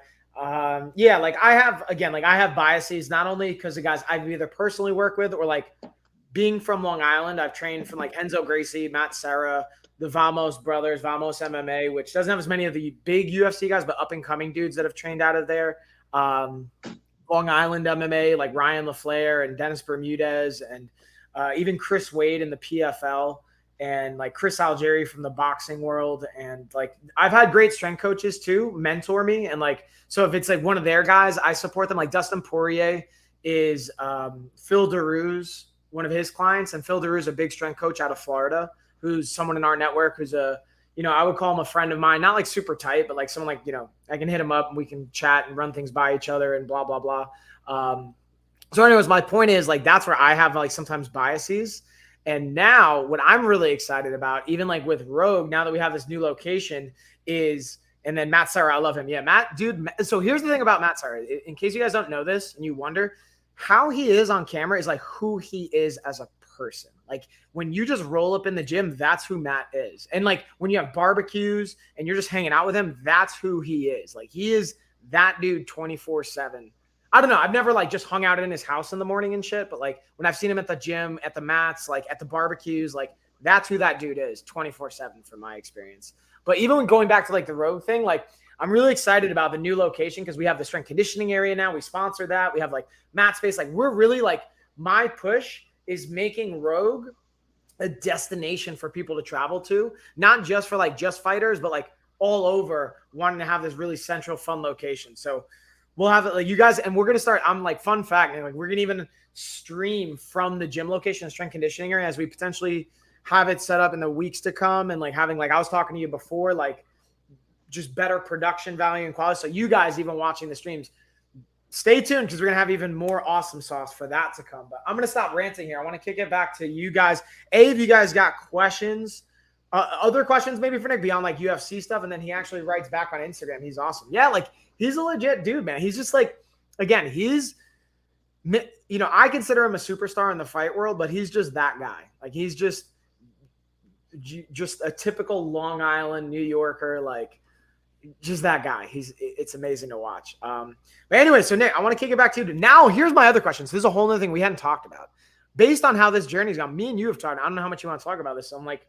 Yeah, like I have biases, not only because the guys I've either personally worked with or like being from Long Island. I've trained from like Enzo Gracie, Matt Serra, the Vamos brothers, Vamos MMA, which doesn't have as many of the big UFC guys, but up and coming dudes that have trained out of there. Long Island MMA, like Ryan LaFleur and Dennis Bermudez, and even Chris Wade in the PFL, and like Chris Algieri from the boxing world. And like I've had great strength coaches too mentor me, and like so if it's like one of their guys, I support them. Like Dustin Poirier is Phil DeRue's one of his clients, and Phil DeRue's a big strength coach out of Florida, who's someone in our network who's I would call him a friend of mine, not like super tight, but like someone like, I can hit him up and we can chat and run things by each other and blah, blah, blah. So anyways, my point is like, that's where I have like sometimes biases. And now what I'm really excited about, even like with Rogue, now that we have this new location is, and then Matt Serra, I love him. Yeah, Matt, dude. So here's the thing about Matt Serra, in case you guys don't know this and you wonder how he is on camera is like who he is as a person. Like when you just roll up in the gym, that's who Matt is. And like when you have barbecues and you're just hanging out with him, that's who he is. Like he is that dude 24/7. I don't know. I've never like just hung out in his house in the morning and shit, but like when I've seen him at the gym, at the mats, like at the barbecues, like that's who that dude is 24/7 from my experience. But even when going back to like the Rogue thing, like I'm really excited about the new location because we have the strength conditioning area now. We sponsor that. We have like mat space. Like we're really like my push is making Rogue a destination for people to travel to, not just for like just fighters, but like all over wanting to have this really central fun location. So we'll have it like you guys, and we're going to start. I'm like fun fact. And like, we're going to even stream from the gym location and strength conditioning area as we potentially have it set up in the weeks to come. And like having, like I was talking to you before, like just better production value and quality. So you guys even watching the streams, stay tuned because we're going to have even more awesome sauce for that to come. But I'm going to stop ranting here. I want to kick it back to you guys. If you guys got questions, other questions maybe for Nick beyond like UFC stuff. And then he actually writes back on Instagram. He's awesome. Yeah, like he's a legit dude, man. He's just like, again, he's, I consider him a superstar in the fight world, but he's just that guy. Like he's just a typical Long Island New Yorker, like, just that guy. It's amazing to watch. But anyway, so Nick, I want to kick it back to you. Now, here's my other question. So this is a whole other thing we hadn't talked about. Based on how this journey's gone, me and you have talked. I don't know how much you want to talk about this. So I'm like,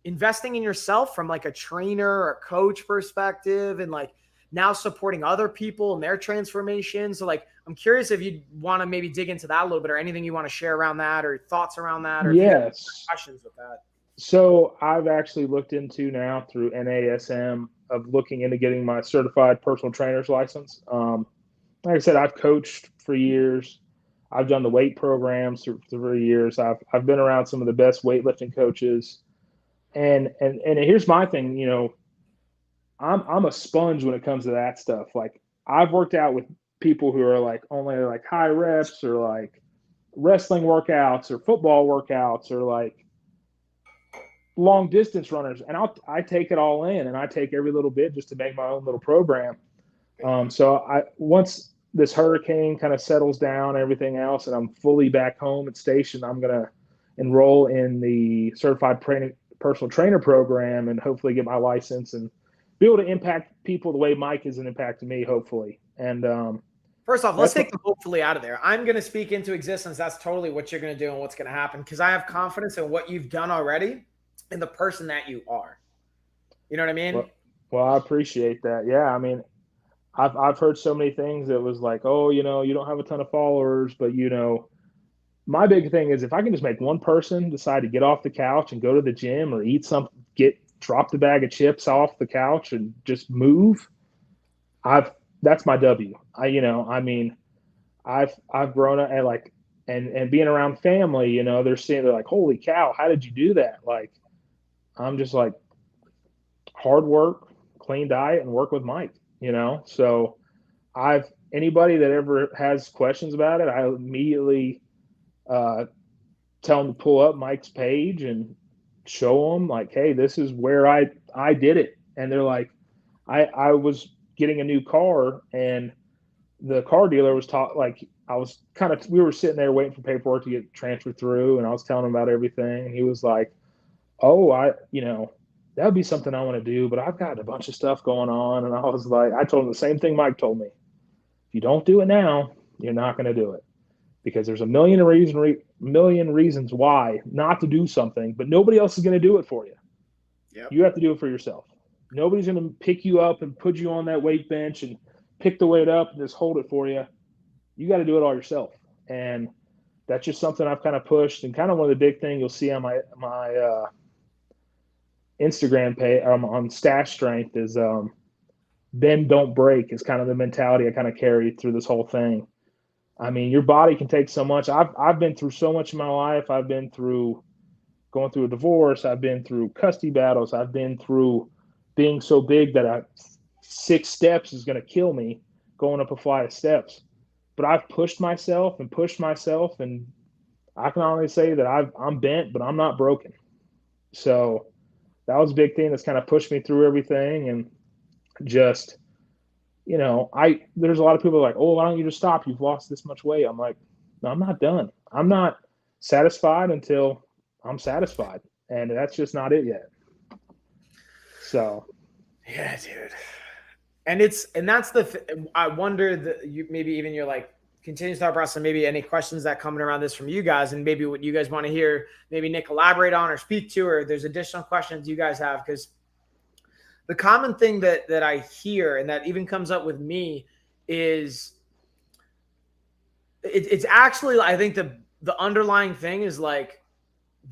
investing in yourself from like a trainer or a coach perspective, and like now supporting other people and their transformation. So like, I'm curious if you want to maybe dig into that a little bit, or anything you want to share around that, or thoughts around that, or yes, questions with that. So I've actually looked into now through NASM of looking into getting my certified personal trainer's license. Like I said, I've coached for years. I've done the weight programs for years. I've been around some of the best weightlifting coaches, and here's my thing. You know, I'm a sponge when it comes to that stuff. Like I've worked out with people who are like only like high reps, or like wrestling workouts, or football workouts, or like long distance runners, and I take it all in, and I take every little bit just to make my own little program. So once this hurricane kind of settles down and everything else, and I'm fully back home at station, I'm gonna enroll in the certified personal trainer program and hopefully get my license and be able to impact people the way Mike has impacted me, hopefully. And first off, let's take the hopefully out of there. I'm going to speak into existence. That's totally what you're going to do and what's going to happen, because I have confidence in what you've done already and the person that you are. You know what I mean? Well, I appreciate that. Yeah, I mean, I've heard so many things that was like, oh, you know, you don't have a ton of followers, but you know, my big thing is if I can just make one person decide to get off the couch and go to the gym or eat something, drop the bag of chips off the couch and just move, that's my W. I've grown up and being around family, you know, they're like, holy cow, how did you do that? Like, I'm just like, hard work, clean diet, and work with Mike, you know? So anybody that ever has questions about it, I immediately tell them to pull up Mike's page and show them like, hey, this is where I did it. And they're like, I was getting a new car, and the car dealer was we were sitting there waiting for paperwork to get transferred through, and I was telling him about everything. And he was like, oh, that would be something I want to do, but I've got a bunch of stuff going on. And I was like, I told him the same thing Mike told me. If you don't do it now, you're not going to do it, because there's a million reasons why not to do something, but nobody else is going to do it for you. Yep. You have to do it for yourself. Nobody's going to pick you up and put you on that weight bench and pick the weight up and just hold it for you. You got to do it all yourself. And that's just something I've kind of pushed, and kind of one of the big things you'll see on my Instagram page on Stash Strength is bend, don't break is kind of the mentality I kind of carried through this whole thing. I mean, your body can take so much. I've been through so much in my life. I've been through going through a divorce. I've been through custody battles. I've been through being so big that 6 steps is going to kill me going up a flight of steps. But I've pushed myself, and I can only say that I'm bent, but I'm not broken. So that was a big thing that's kind of pushed me through everything. And just, you know, there's a lot of people like, oh, why don't you just stop? You've lost this much weight. I'm like, no, I'm not done. I'm not satisfied until I'm satisfied. And that's just not it yet. So. Yeah, dude. And that's I wonder that you maybe even you're like, continuous thought process, and maybe any questions that coming around this from you guys, and maybe what you guys want to hear, maybe Nick elaborate on or speak to, or there's additional questions you guys have. Because the common thing that I hear, and that even comes up with me, is it's actually, I think the underlying thing is like,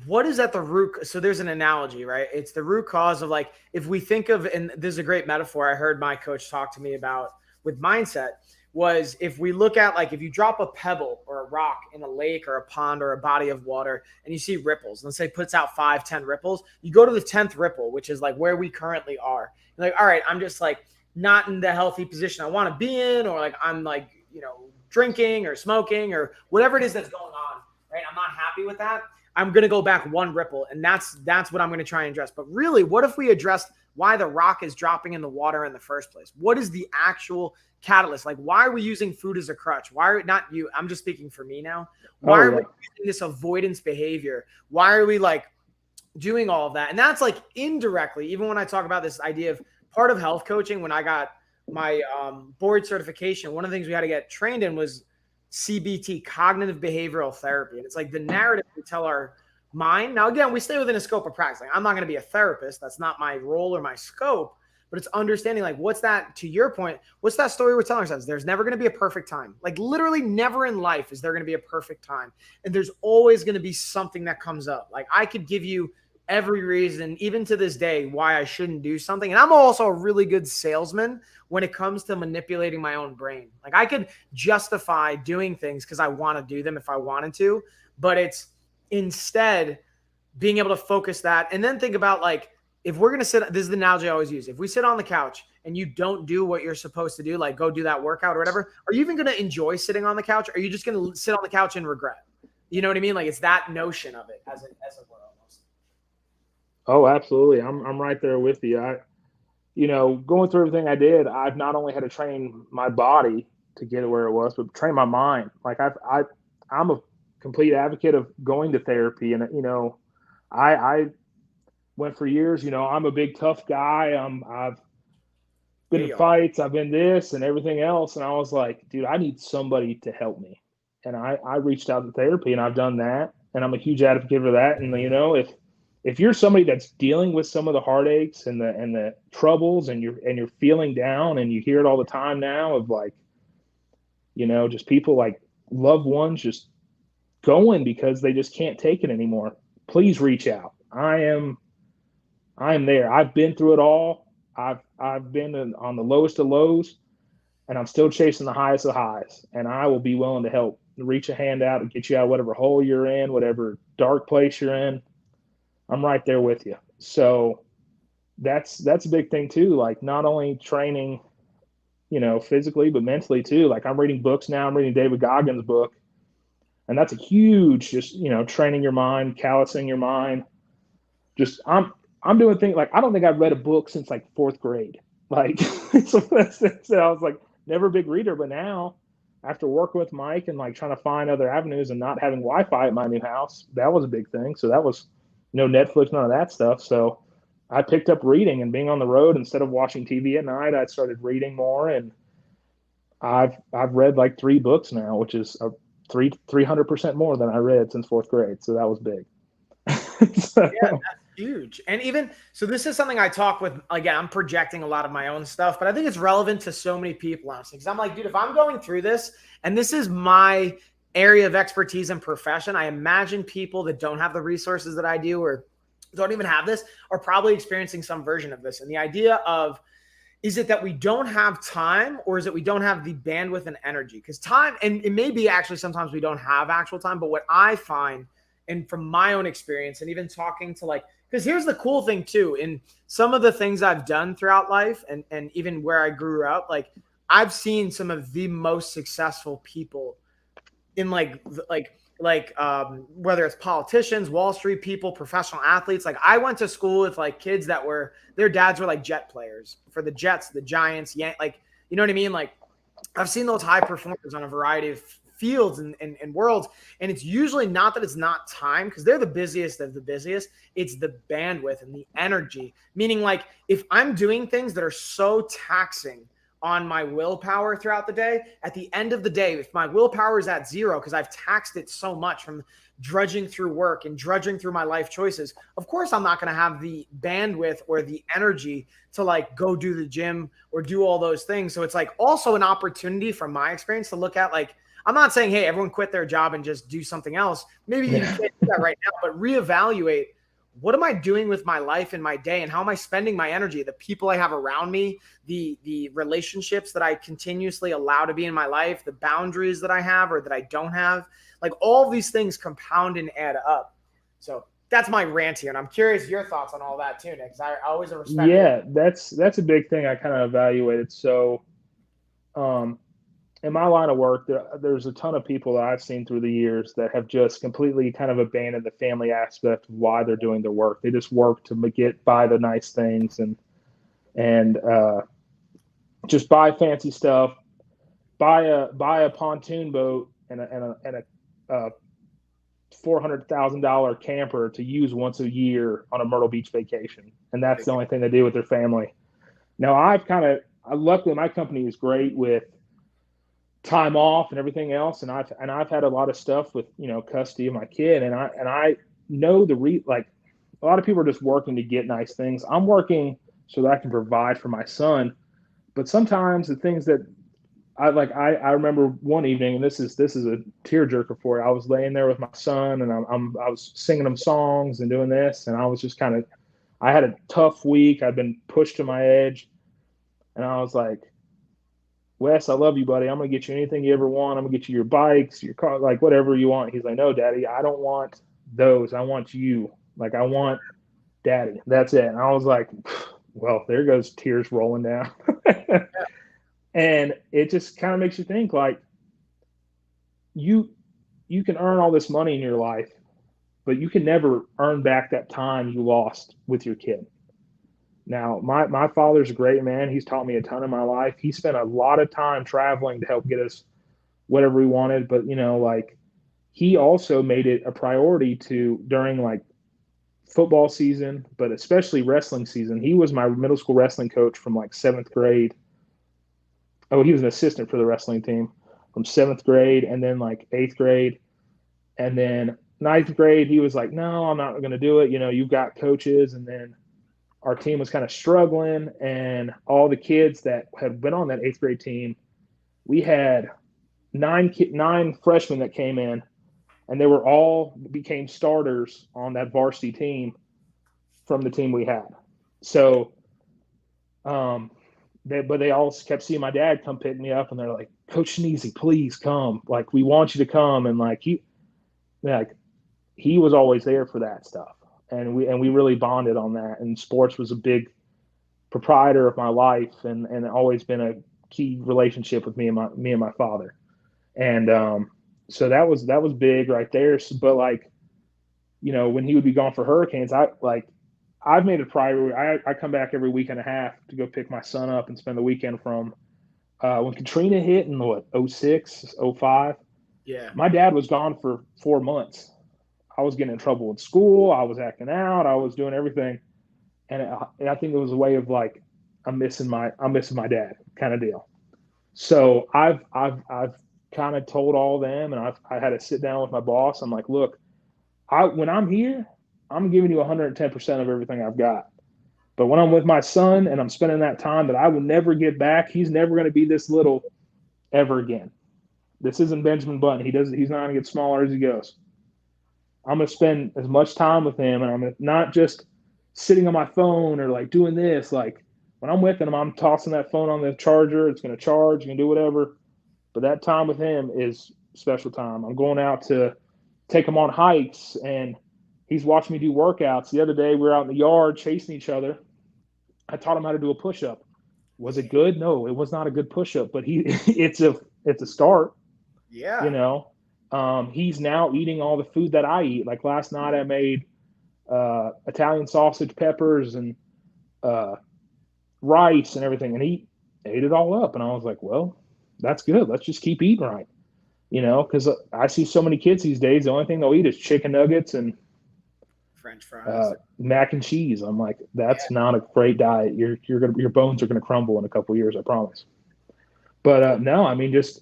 what is at the root? So there's an analogy, right? It's the root cause of, like, if we think of, and there's a great metaphor I heard my coach talk to me about with mindset, was if we look at, like, if you drop a pebble or a rock in a lake or a pond or a body of water and you see ripples, let's say it puts out 5-10 ripples, you go to the 10th ripple, which is like where we currently are. You're like, all right, I'm just like not in the healthy position I want to be in, or like I'm like, you know, drinking or smoking or whatever it is that's going on, right? I'm not happy with that. I'm going to go back 1 ripple, and that's what I'm going to try and address. But really, what if we addressed why the rock is dropping in the water in the first place? What is the actual catalyst? Like, why are we using food as a crutch? Why are not you? I'm just speaking for me now. Why are we using this avoidance behavior? Why are we like doing all of that? And that's like indirectly, even when I talk about this idea of part of health coaching when I got my board certification, one of the things we had to get trained in was CBT, cognitive behavioral therapy. And it's like the narrative we tell our mind. Now, again, we stay within a scope of practice. Like, I'm not going to be a therapist. That's not my role or my scope, but it's understanding like, what's that, to your point, what's that story we're telling ourselves? There's never going to be a perfect time. Like literally never in life is there going to be a perfect time. And there's always going to be something that comes up. Like I could give you every reason, even to this day, why I shouldn't do something. And I'm also a really good salesman when it comes to manipulating my own brain. Like I could justify doing things because I want to do them if I wanted to, but it's instead being able to focus that and then think about like, if we're going to sit, this is the analogy I always use. If we sit on the couch and you don't do what you're supposed to do, like go do that workout or whatever, are you even going to enjoy sitting on the couch? Or are you just going to sit on the couch and regret? You know what I mean? Like it's that notion of it as it were almost. Oh, absolutely. I'm right there with you. Going through everything I did, I've not only had to train my body to get it where it was, but train my mind. Like I'm a complete advocate of going to therapy. And, I went for years, I'm a big tough guy. I've been in fights, I've been this and everything else. And I was like, dude, I need somebody to help me. And I reached out to therapy and I've done that. And I'm a huge advocate for that. And, if you're somebody that's dealing with some of the heartaches and the troubles and you're feeling down and you hear it all the time now of like, just people like loved ones just going because they just can't take it anymore, please reach out. I am there. I've been through it all. I've been on the lowest of lows and I'm still chasing the highest of highs, and I will be willing to help reach a hand out and get you out of whatever hole you're in, whatever dark place you're in. I'm right there with you. So that's a big thing too. Like not only training, physically, but mentally too. Like I'm reading books now. I'm reading David Goggins' book, and that's a huge, just, training your mind, callousing your mind. Just, I'm doing things like, I don't think I've read a book since like fourth grade. Like, so I was like, never a big reader, but now after working with Mike and like trying to find other avenues and not having Wi-Fi at my new house, that was a big thing. So that was, no Netflix, none of that stuff. So I picked up reading and being on the road. Instead of watching TV at night, I started reading more, and I've read like 3 books now, which is 300% more than I read since fourth grade. So that was big. Yeah, that's huge. And even so, this is something I talk with. Again, I'm projecting a lot of my own stuff, but I think it's relevant to so many people, honestly. Because I'm like, dude, if I'm going through this and this is my area of expertise and profession, I imagine people that don't have the resources that I do or don't even have this are probably experiencing some version of this. And the idea of, is it that we don't have time, or is it we don't have the bandwidth and energy? Because time, and it may be actually sometimes we don't have actual time, but what I find, and from my own experience and even talking to like, because here's the cool thing too, in some of the things I've done throughout life and even where I grew up, like I've seen some of the most successful people in whether it's politicians, Wall Street people, professional athletes. Like I went to school with like kids that were, their dads were like jet players for the Jets, the Giants, like, you know what I mean? Like I've seen those high performers on a variety of fields and worlds. And it's usually not that it's not time, because they're the busiest of the busiest. It's the bandwidth and the energy. Meaning like if I'm doing things that are so taxing on my willpower throughout the day, at the end of the day, if my willpower is at 0 because I've taxed it so much from drudging through work and drudging through my life choices, of course I'm not going to have the bandwidth or the energy to like go do the gym or do all those things. So it's like also an opportunity from my experience to look at, like, I'm not saying, hey, everyone quit their job and just do something else. Maybe you can't do that right now, but reevaluate, what am I doing with my life and my day, and how am I spending my energy? The people I have around me, the relationships that I continuously allow to be in my life, the boundaries that I have or that I don't have, like all these things compound and add up. So that's my rant here. And I'm curious your thoughts on all that too, Nick, because I always respect it. Yeah, that's a big thing I kind of evaluated. So in my line of work, there's a ton of people that I've seen through the years that have just completely kind of abandoned the family aspect of why they're doing their work. They just work to get by the nice things and just buy fancy stuff, buy a pontoon boat and a $400,000 camper to use once a year on a Myrtle Beach vacation, and that's the only thing they do with their family. Now luckily my company is great with time off and everything else, and I've had a lot of stuff with custody of my kid, and I know like a lot of people are just working to get nice things. I'm working so that I can provide for my son, but sometimes the things that I remember one evening, and this is a tearjerker for you. I was laying there with my son, and I was singing him songs and doing this, and I was just I had a tough week. I'd been pushed to my edge, and I was like, Wes, I love you, buddy. I'm gonna get you anything you ever want. I'm gonna get you your bikes, your car, like whatever you want. He's like, no, Daddy, I don't want those. I want you. Like I want Daddy. That's it. And I was like, well, there goes tears rolling down. And it just kind of makes you think like you can earn all this money in your life, but you can never earn back that time you lost with your kid. Now, my father's a great man. He's taught me a ton in my life. He spent a lot of time traveling to help get us whatever we wanted. But, like he also made it a priority to during like football season, but especially wrestling season. He was my middle school wrestling coach from like 7th grade. Oh, he was an assistant for the wrestling team from 7th grade and then like 8th grade. And then 9th grade, he was like, no, I'm not going to do it. You've got coaches. And then our team was kind of struggling, and all the kids that had been on that 8th grade team, we had nine freshmen that came in, and they were all became starters on that varsity team from the team we had. So, they all kept seeing my dad come pick me up, and they're like, Coach Sneezy, please come. Like, we want you to come. And like he was always there for that stuff. And we really bonded on that. And sports was a big proprietor of my life, and always been a key relationship with me and my father. And so that was big right there. But like, when he would be gone for hurricanes, I've made a priority. I come back every week and a half to go pick my son up and spend the weekend from when Katrina hit in 06, 05. Yeah. My dad was gone for 4 months. I was getting in trouble in school. I was acting out. I was doing everything. And I think it was a way of like, I'm missing my dad kind of deal. So I've kind of told all of them, and I had to sit down with my boss. I'm like, look, when I'm here, I'm giving you 110% of everything I've got. But when I'm with my son and I'm spending that time that I will never get back, he's never going to be this little ever again. This isn't Benjamin Button. He's not going to get smaller as he goes. I'm going to spend as much time with him, and I'm not just sitting on my phone or like doing this. Like when I'm with him, I'm tossing that phone on the charger. It's going to charge. You can do whatever. But that time with him is special time. I'm going out to take him on hikes, and he's watching me do workouts. The other day, we were out in the yard chasing each other. I taught him how to do a push-up. Was it good? No, it was not a good push-up, but it's a start. Yeah. He's now eating all the food that I eat. Like last night, I made Italian sausage, peppers, and rice and everything, and he ate it all up. And I was like, well, that's good. Let's just keep eating right. Because I see so many kids these days, the only thing they'll eat is chicken nuggets and French fries, mac and cheese. I'm like, that's not a great diet. Your bones are gonna crumble in a couple of years, I promise. But no, I mean, just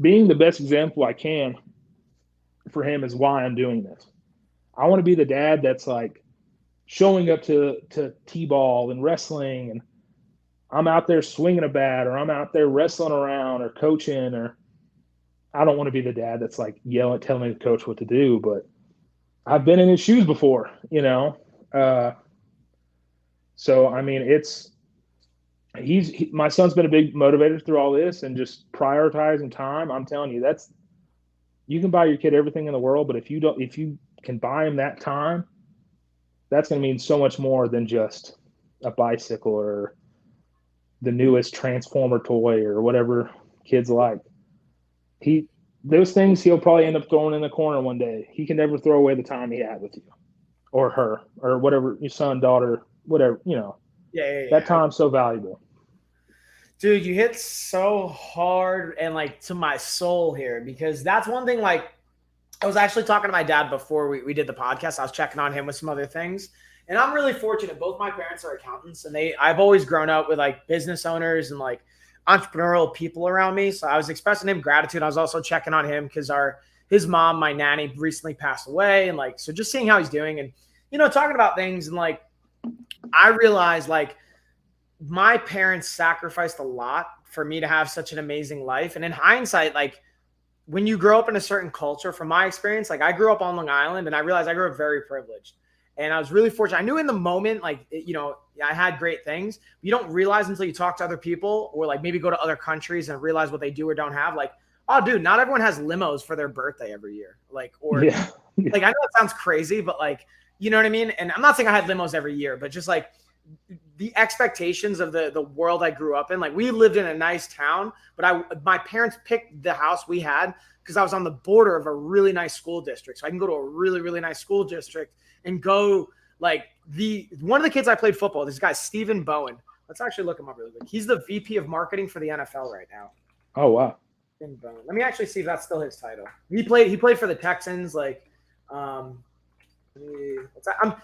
being the best example I can for him is why I'm doing this. I want to be the dad that's like showing up to t-ball and wrestling, and I'm out there swinging a bat, or I'm out there wrestling around or coaching, or I don't want to be the dad that's like telling the coach what to do, but I've been in his shoes before, so, I mean, my son's been a big motivator through all this, and just prioritizing time. I'm telling you, you can buy your kid everything in the world, but if you can buy him that time, that's going to mean so much more than just a bicycle or the newest Transformer toy or whatever kids like. Those things he'll probably end up throwing in the corner one day. He can never throw away the time he had with you or her or whatever, your son, daughter, whatever, Yeah. That time's so valuable. Dude, you hit so hard and like to my soul here, because that's one thing, like I was actually talking to my dad before we did the podcast. I was checking on him with some other things. And I'm really fortunate. Both my parents are accountants, and I've always grown up with like business owners and like entrepreneurial people around me. So I was expressing him gratitude. I was also checking on him because his mom, my nanny, recently passed away. And like, so just seeing how he's doing and, talking about things. And like, I realized like my parents sacrificed a lot for me to have such an amazing life. And in hindsight, like, when you grow up in a certain culture, from my experience, like I grew up on Long Island and I realized I grew up very privileged. And I was really fortunate. I knew in the moment, like, I had great things. You don't realize until you talk to other people or like maybe go to other countries and realize what they do or don't have. Like, oh, dude, not everyone has limos for their birthday every year. Like, or Yeah. like, I know it sounds crazy, but like, you know what I mean? And I'm not saying I had limos every year, but just like the expectations of the world I grew up in. Like, we lived in a nice town, but my parents picked the house we had because I was on the border of a really nice school district. So I can go to a really, really nice school district and go like one of the kids I played football, this guy, Stephen Bowen. Let's actually look him up really quick. He's the VP of marketing for the NFL right now. Oh, wow. Stephen Bowen. Let me actually see if that's still his title. He played for the Texans. Like,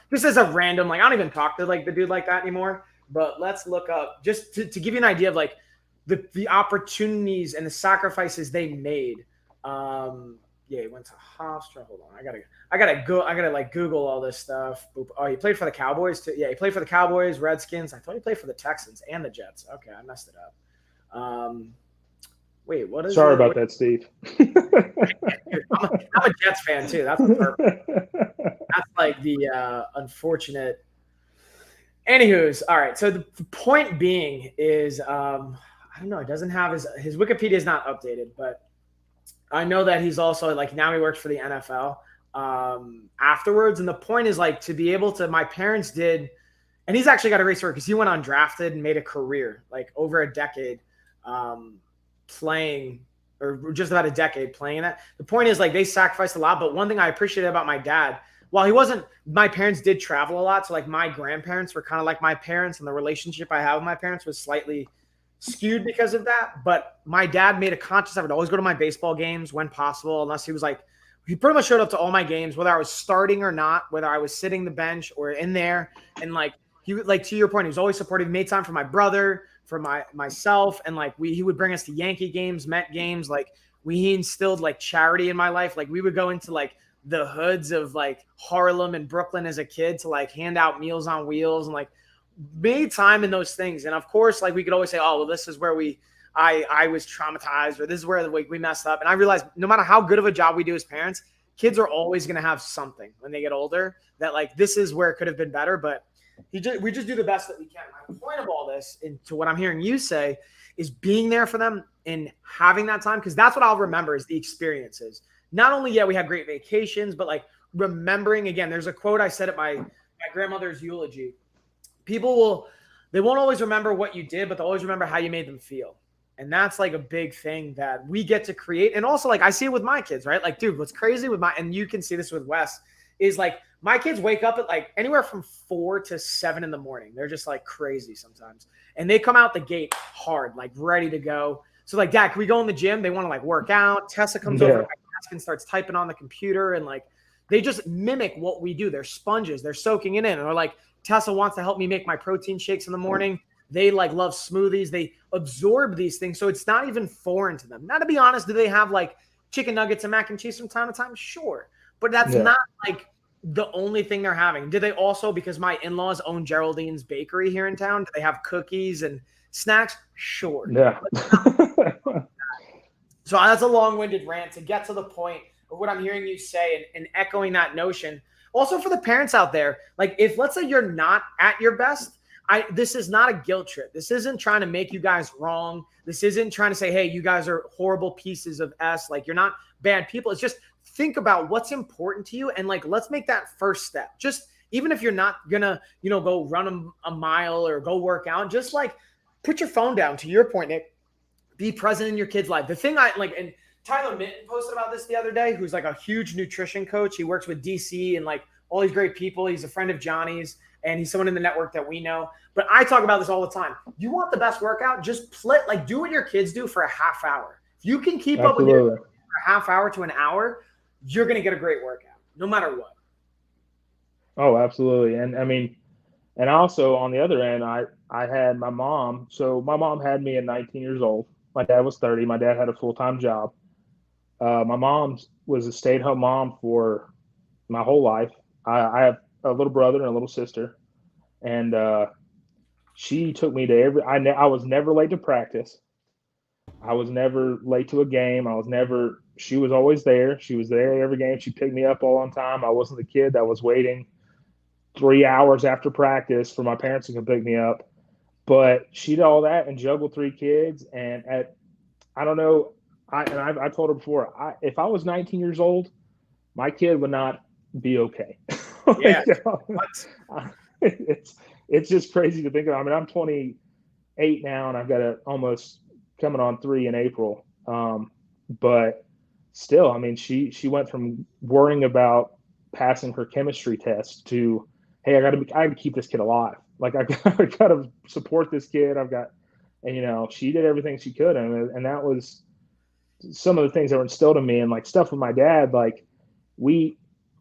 this is a random, like, I don't even talk to like the dude like that anymore, but let's look up just to give you an idea of like the opportunities and the sacrifices they made. Yeah, he went to Hofstra. Hold on. I gotta like Google all this stuff. Oh, he played for the Cowboys too. Yeah, he played for the Cowboys, Redskins. I thought he played for the Texans and the Jets. Okay, I messed it up. Wait, what is Sorry about that, Steve. I'm a Jets fan too. That's perfect. That's like the unfortunate. Anywho's, all right. So the point being is, I don't know. It doesn't have his Wikipedia is not updated, but I know that he's also like now he works for the NFL afterwards. And the point is like to be able to. My parents did, and he's actually got a great story because he went undrafted and made a career like over a decade playing, or just about a decade playing that. The point is like they sacrificed a lot. But one thing I appreciated about my dad, while he wasn't, my parents did travel a lot. So like my grandparents were kind of like my parents, and the relationship I have with my parents was slightly skewed because of that. But my dad made a conscious effort to always go to my baseball games when possible, unless he pretty much showed up to all my games, whether I was starting or not, whether I was sitting the bench or in there. And like, to your point, he was always supportive. He made time for my brother, for myself. And like, he would bring us to Yankee games, Met games. Like he instilled like charity in my life. Like we would go into like the hoods of like Harlem and Brooklyn as a kid to like hand out Meals on Wheels and like made time in those things. And of course, like we could always say, oh, well, this is where I was traumatized, or this is where we messed up. And I realized no matter how good of a job we do as parents, kids are always going to have something when they get older that like, this is where it could have been better, but we just do the best that we can. My point of all this, into what I'm hearing you say, is being there for them and having that time. Cause that's what I'll remember is the experiences. Not only, yeah, we had great vacations, but like remembering, again, there's a quote I said at my grandmother's eulogy. People they won't always remember what you did, but they'll always remember how you made them feel. And that's like a big thing that we get to create. And also like I see it with my kids, right? Like, dude, what's crazy with and you can see this with Wes, is like my kids wake up at like anywhere from 4 to 7 in the morning. They're just like crazy sometimes. And they come out the gate hard, like ready to go. So like, Dad, can we go in the gym? They want to like work out. Tessa comes over my desk and starts typing on the computer, and like they just mimic what we do. They're sponges. They're soaking it in. Or like Tessa wants to help me make my protein shakes in the morning. They like love smoothies. They absorb these things. So it's not even foreign to them. Now, to be honest, do they have like chicken nuggets and mac and cheese from time to time? Sure. But that's not like the only thing they're having. Did they also, because my in-laws own Geraldine's Bakery here in town, do they have cookies and snacks? Sure. Yeah. So that's a long-winded rant to get to the point of what I'm hearing you say and echoing that notion. Also for the parents out there, like if let's say you're not at your best, this is not a guilt trip. This isn't trying to make you guys wrong. This isn't trying to say, hey, you guys are horrible pieces of S. Like you're not bad people. It's just think about what's important to you. And like, let's make that first step. Just even if you're not gonna, go run a mile or go work out, just like put your phone down, to your point, Nick, be present in your kid's life. The thing I like, and Tyler Minton posted about this the other day, who's like a huge nutrition coach. He works with DC and like all these great people. He's a friend of Johnny's, and he's someone in the network that we know. But I talk about this all the time. You want the best workout? Just do what your kids do for a half hour. If you can keep up with your for a half hour to an hour, you're going to get a great workout no matter what. Oh, absolutely. And I mean, and also on the other end, I had my mom. So my mom had me at 19 years old. My dad was 30. My dad had a full-time job. My mom was a stay-at-home mom for my whole life. I have a little brother and a little sister, and she took me to every. I was never late to practice. I was never late to a game. I was never. She was always there. She was there at every game. She picked me up all on time. I wasn't the kid that was waiting 3 hours after practice for my parents to come pick me up. But she did all that and juggled three kids. And I don't know. I told her before. If I was 19 years old, my kid would not be okay. Yeah. It's just crazy to think about. I mean, I'm 28 now, and I've got almost coming on 3 in April. But still, I mean, she went from worrying about passing her chemistry test to, hey, I got to keep this kid alive. Like I got to support this kid. And she did everything she could, and that was some of the things that were instilled in me. And like stuff with my dad, like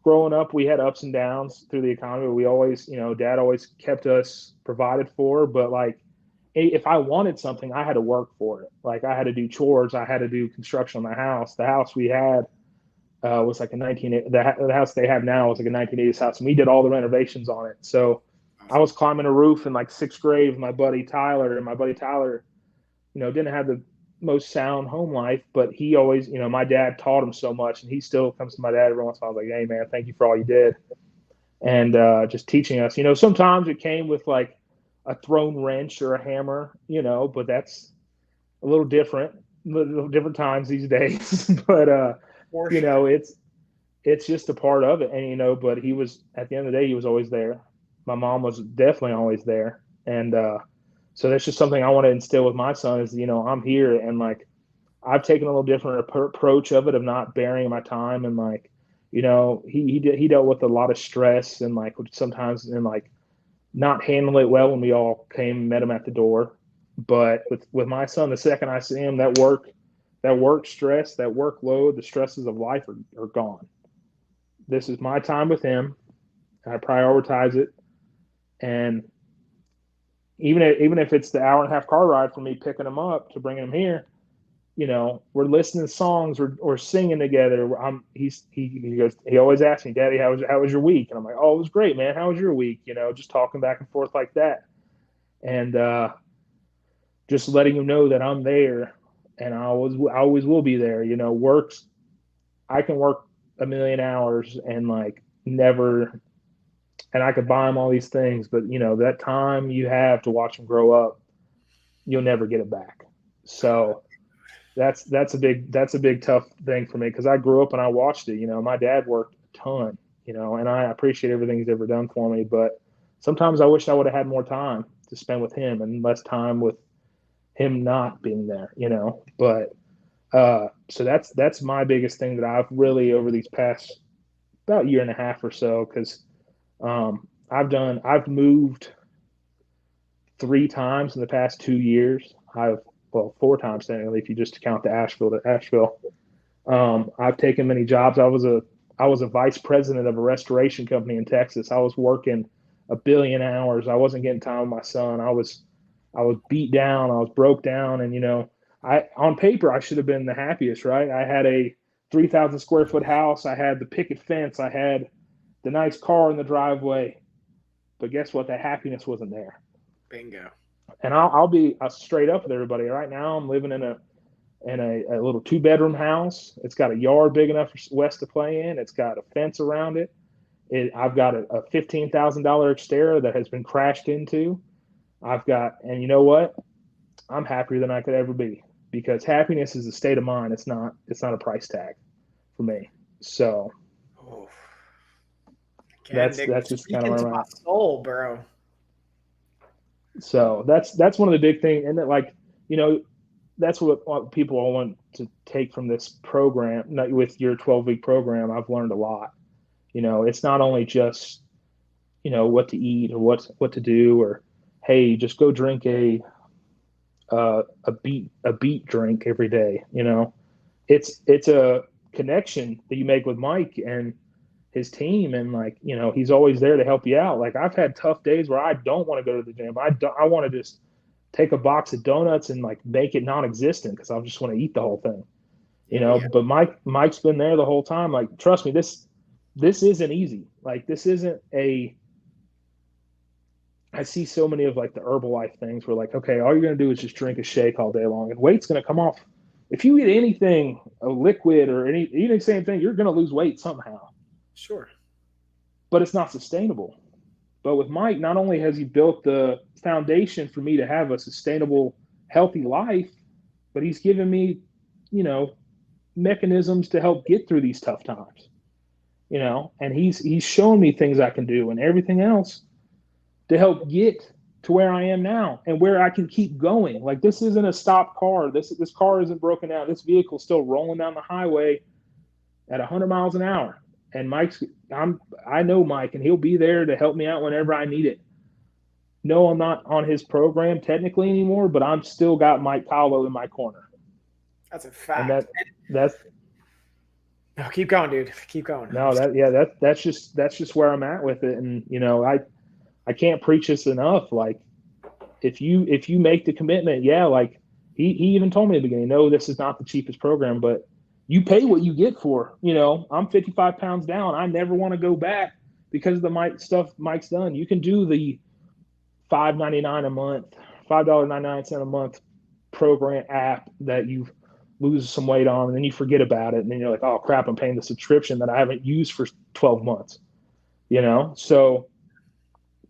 growing up, we had ups and downs through the economy. We always, dad always kept us provided for, but like if I wanted something, I had to work for it. Like I had to do chores. I had to do construction on the house. The house we had was like the house they have now was like a 1980s house, and we did all the renovations on it. So I was climbing a roof in like 6th grade with my buddy Tyler, and my buddy Tyler, didn't have the most sound home life, but he always, my dad taught him so much, and he still comes to my dad every once in a while, like, hey man, thank you for all you did. And just teaching us, sometimes it came with like a thrown wrench or a hammer, but that's a little different times these days. But it's just a part of it. And but he was, at the end of the day, he was always there. My mom was definitely always there. And so that's just something I want to instill with my son is, I'm here, and like I've taken a little different approach of it, of not burying my time. And like, he dealt with a lot of stress, and like sometimes, and like not handle it well when we all came and met him at the door. But with my son, the second I see him, that work stress, that workload, the stresses of life are gone. This is my time with him. I prioritize it. And even if it's the hour and a half car ride for me picking him up to bringing him here, we're listening to songs or singing together. He always asks me, Daddy, how was your week? And I'm like, oh, it was great, man. How was your week? Just talking back and forth like that. And just letting him know that I'm there, and I always will be there. I can work a million hours and like never, and I could buy him all these things, but that time you have to watch him grow up, you'll never get it back. So that's a big tough thing for me, because I grew up and I watched it. My dad worked a ton, and I appreciate everything he's ever done for me, but sometimes I wish I would have had more time to spend with him and less time with him not being there, but so that's my biggest thing that I've really, over these past about year and a half or so, because I've moved 3 times in the past 2 years. 4 times technically, if you just count the Asheville to Asheville. I've taken many jobs. I was a vice president of a restoration company in Texas. I was working 1 billion hours. I wasn't getting time with my son. I was beat down. I was broke down, and on paper I should have been the happiest, right? I had a 3,000 square foot house. I had the picket fence. I had the nice car in the driveway. But guess what? The happiness wasn't there. Bingo. And I'll be straight up with everybody. Right now, I'm living in a little 2-bedroom house. It's got a yard big enough for Wes to play in. It's got a fence around it. I've got a $15,000 Xterra that has been crashed into. And you know what? I'm happier than I could ever be, because happiness is a state of mind. It's not a price tag for me. So that's just kind of where I'm my at. soul, bro. So that's one of the big things, and that, like, that's what people all want to take from this program. Not with your 12-week program, I've learned a lot. It's not only just what to eat or what to do, or hey, just go drink a beet drink every day. It's a connection that you make with Mike and his team, and like, you know, he's always there to help you out. Like, I've had tough days where I don't want to go to the gym. I want to just take a box of donuts and like make it non-existent because I just want to eat the whole thing, you know. Yeah. But Mike's been there the whole time. Like, trust me, this isn't easy. Like, this isn't I see so many of like the Herbalife things where like, okay, all you're going to do is just drink a shake all day long and weight's going to come off. If you eat anything, a liquid or eating the same thing, you're going to lose weight somehow. Sure. But it's not sustainable. But with Mike, not only has he built the foundation for me to have a sustainable, healthy life, but he's given me, you know, mechanisms to help get through these tough times, you know, and he's shown me things I can do and everything else to help get to where I am now and where I can keep going. Like, this isn't a stopped car. This car isn't broken down. This vehicle's still rolling down the highway at 100 miles an hour. And I know Mike, and he'll be there to help me out whenever I need it. No, I'm not on his program technically anymore, but I'm still got Mike Paolo in my corner. That's a fact. And that's no, keep going, dude. Keep going. No, that's just where I'm at with it. And, you know, I can't preach this enough. Like, if you make the commitment, yeah, like he even told me at the beginning, no, this is not the cheapest program, but you pay what you get for. You know, I'm 55 pounds down. I never want to go back because of the stuff Mike's done. You can do the $5.99 a month, $5.99 a month program app that you lose some weight on, and then you forget about it, and then you're like, oh crap, I'm paying the subscription that I haven't used for 12 months. You know, so.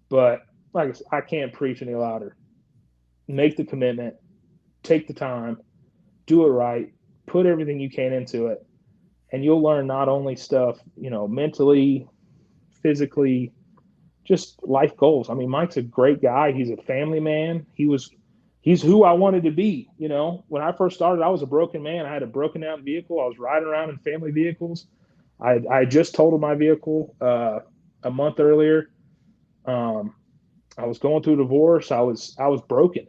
But like I said, I can't preach any louder. Make the commitment, take the time, do it right, put everything you can into it, and you'll learn not only stuff, you know, mentally, physically, just life goals. I mean, Mike's a great guy. He's a family man. He's who I wanted to be. You know, when I first started, I was a broken man. I had a broken down vehicle. I was riding around in family vehicles. I just totaled my vehicle a month earlier. I was going through a divorce. I was broken,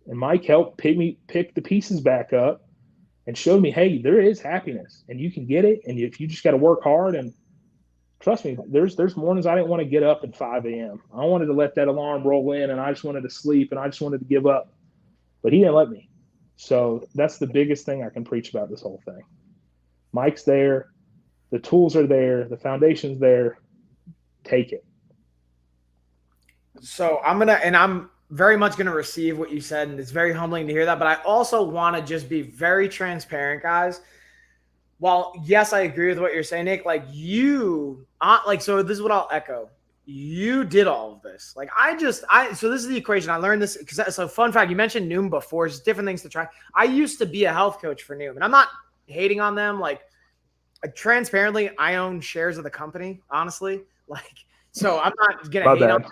and Mike helped pick the pieces back up and showed me, hey, there is happiness and you can get it. And if you just got to work hard, and trust me, there's mornings I didn't want to get up at 5 a.m. I wanted to let that alarm roll in, and I just wanted to sleep, and I just wanted to give up, but he didn't let me. So that's the biggest thing I can preach about this whole thing. Mike's there. The tools are there. The foundation's there. Take it. So I'm very much going to receive what you said, and it's very humbling to hear that. But I also want to just be very transparent, guys. While, yes, I agree with what you're saying, Nick, like so this is what I'll echo. You did all of this. Like, so this is the equation. I learned this because, so fun fact, you mentioned Noom before. It's different things to try. I used to be a health coach for Noom, and I'm not hating on them. Like, transparently, I own shares of the company, honestly. Like, so I'm not going to hate on them.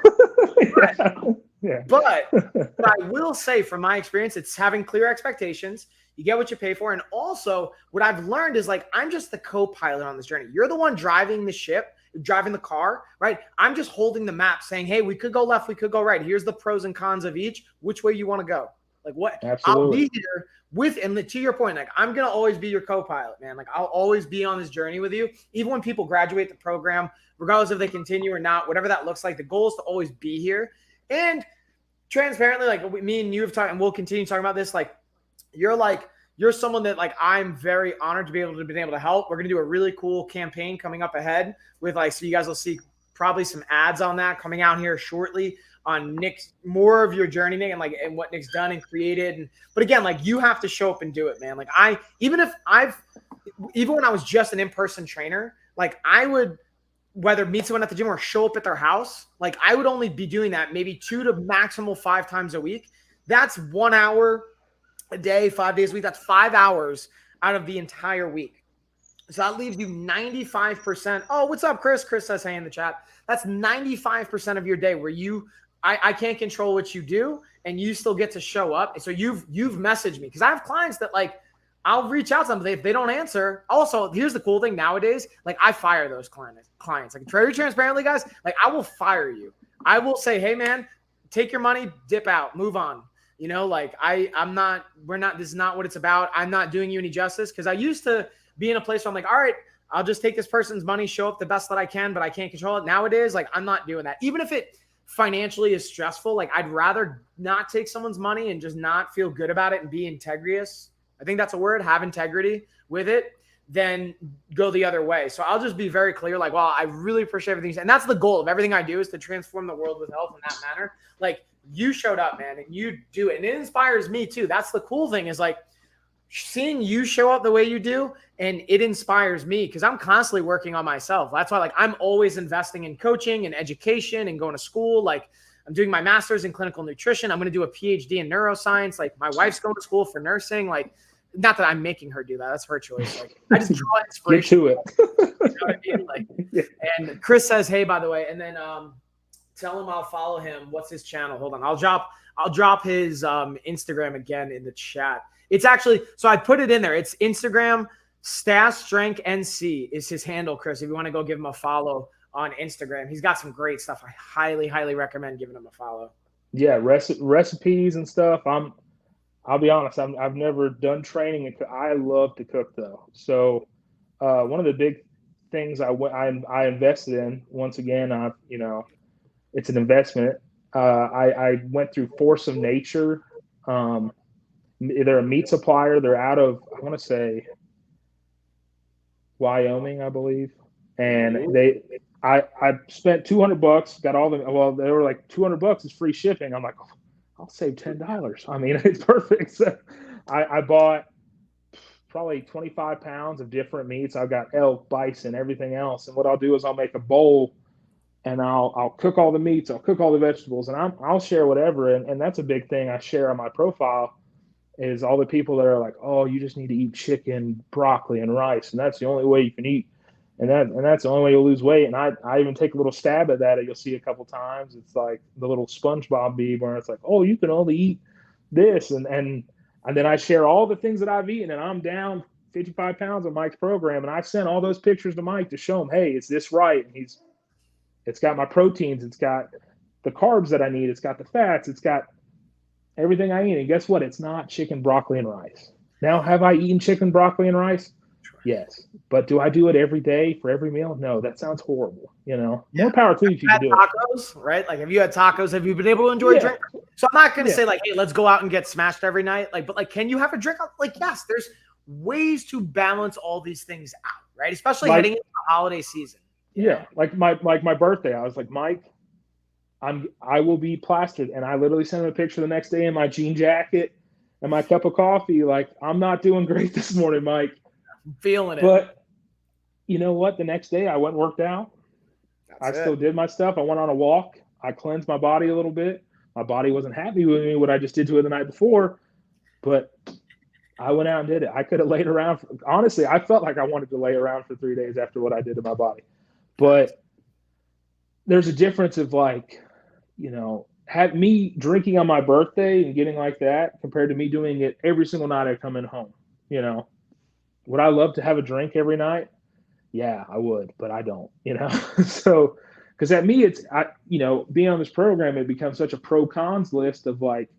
Yeah. But I will say, from my experience, it's having clear expectations. You get what you pay for. And also, what I've learned is, like, I'm just the co-pilot on this journey. You're the one driving the ship, driving the car, right? I'm just holding the map saying, hey, we could go left, we could go right. Here's the pros and cons of each. Which way you want to go? Like, what? Absolutely. I'll be here with, and to your point, like, I'm going to always be your co-pilot, man. Like, I'll always be on this journey with you. Even when people graduate the program, regardless if they continue or not, whatever that looks like, the goal is to always be here. And transparently, like, me and you have talked, and we'll continue talking about this, you're someone that, like, I'm very honored to be able to help. We're going to do a really cool campaign coming up ahead with, like, so you guys will see probably some ads on that coming out here shortly on Nick's, more of your journey, Nick, and what Nick's done and created. But again, like, you have to show up and do it, man. Like, even when I was just an in-person trainer, like, I would, whether meet someone at the gym or show up at their house, like, I would only be doing that maybe 2 to maximal 5 times a week. That's 1 hour a day, 5 days a week. That's 5 hours out of the entire week. So that leaves you 95%. Oh, what's up, Chris? Chris says, hey, in the chat. That's 95% of your day where I can't control what you do, and you still get to show up. So you've messaged me, because I have clients that, like, I'll reach out to them, but if they don't answer. Also, here's the cool thing nowadays, like, I fire those clients. Like, very transparently, guys, like, I will fire you. I will say, hey, man, take your money, dip out, move on. You know, like, this is not what it's about. I'm not doing you any justice, because I used to be in a place where I'm like, all right, I'll just take this person's money, show up the best that I can, but I can't control it. Nowadays, like, I'm not doing that. Even if it financially is stressful, like, I'd rather not take someone's money and just not feel good about it and be integrous. I think that's a word, have integrity with it, than go the other way. So I'll just be very clear, like, well, I really appreciate everything. And that's the goal of everything I do, is to transform the world with health in that manner. Like, you showed up, man, and you do it. And it inspires me too. That's the cool thing, is like, seeing you show up the way you do, and it inspires me because I'm constantly working on myself. That's why, like, I'm always investing in coaching and education and going to school. Like, I'm doing my master's in clinical nutrition. I'm going to do a PhD in neuroscience. Like, my wife's going to school for nursing. Like, not that I'm making her do that. That's her choice. Like, I just draw inspiration. Get to it. You know what I mean? Like, yeah. And Chris says, hey, by the way, and then tell him I'll follow him. What's his channel? Hold on. I'll drop his Instagram again in the chat. It's actually, so I put it in there. It's Instagram, Stas Strength NC is his handle, Chris. If you want to go give him a follow on Instagram, he's got some great stuff. I highly, highly recommend giving him a follow. Yeah, recipes and stuff. I'll be honest, I've never done training. I love to cook though. So one of the big things I invested in, once again, it's an investment. I went through Force of Nature. They're a meat supplier. They're out of, I want to say, Wyoming, I believe. And I spent $200, got all the, well, they were like $200 is free shipping. I'm like, oh, I'll save $10. I mean, it's perfect. So I bought probably 25 pounds of different meats. I've got elk, bison, everything else. And what I'll do is I'll make a bowl, and I'll cook all the meats. I'll cook all the vegetables, and I'll share whatever. And that's a big thing I share on my profile, is all the people that are like, oh, you just need to eat chicken, broccoli, and rice, and that's the only way you can eat, and that's the only way you'll lose weight. And I even take a little stab at that. You'll see a couple times. It's like the little SpongeBob meme where it's like, oh, you can only eat this, and then I share all the things that I've eaten, and I'm down 55 pounds on Mike's program, and I sent all those pictures to Mike to show him, hey, is this right? And it's got my proteins, it's got the carbs that I need, it's got the fats, it's got everything I eat. And guess what? It's not chicken, broccoli, and rice. Now, have I eaten chicken, broccoli, and rice? Yes. But do I do it every day for every meal? No, that sounds horrible. More power to you if you can do tacos, right? Like, have you had tacos? Have you been able to enjoy a drink? So I'm not going to say like, hey, let's go out and get smashed every night. Like, but like, can you have a drink? Like, yes, there's ways to balance all these things out, right? Especially heading into the holiday season. Yeah. Like my birthday, I was like, Mike, I will be plastered. And I literally sent him a picture the next day in my jean jacket and my cup of coffee. Like, I'm not doing great this morning, Mike. I'm feeling it. But you know what? The next day I went and worked out. Still did my stuff. I went on a walk. I cleansed my body a little bit. My body wasn't happy with me, what I just did to it the night before. But I went out and did it. I could have laid around. Honestly, I felt like I wanted to lay around for 3 days after what I did to my body. But there's a difference of like, have me drinking on my birthday and getting like that compared to me doing it every single night I come in home. Would I love to have a drink every night? Yeah, I would, but I don't, So, because at me, being on this program, it becomes such a pro cons list of like,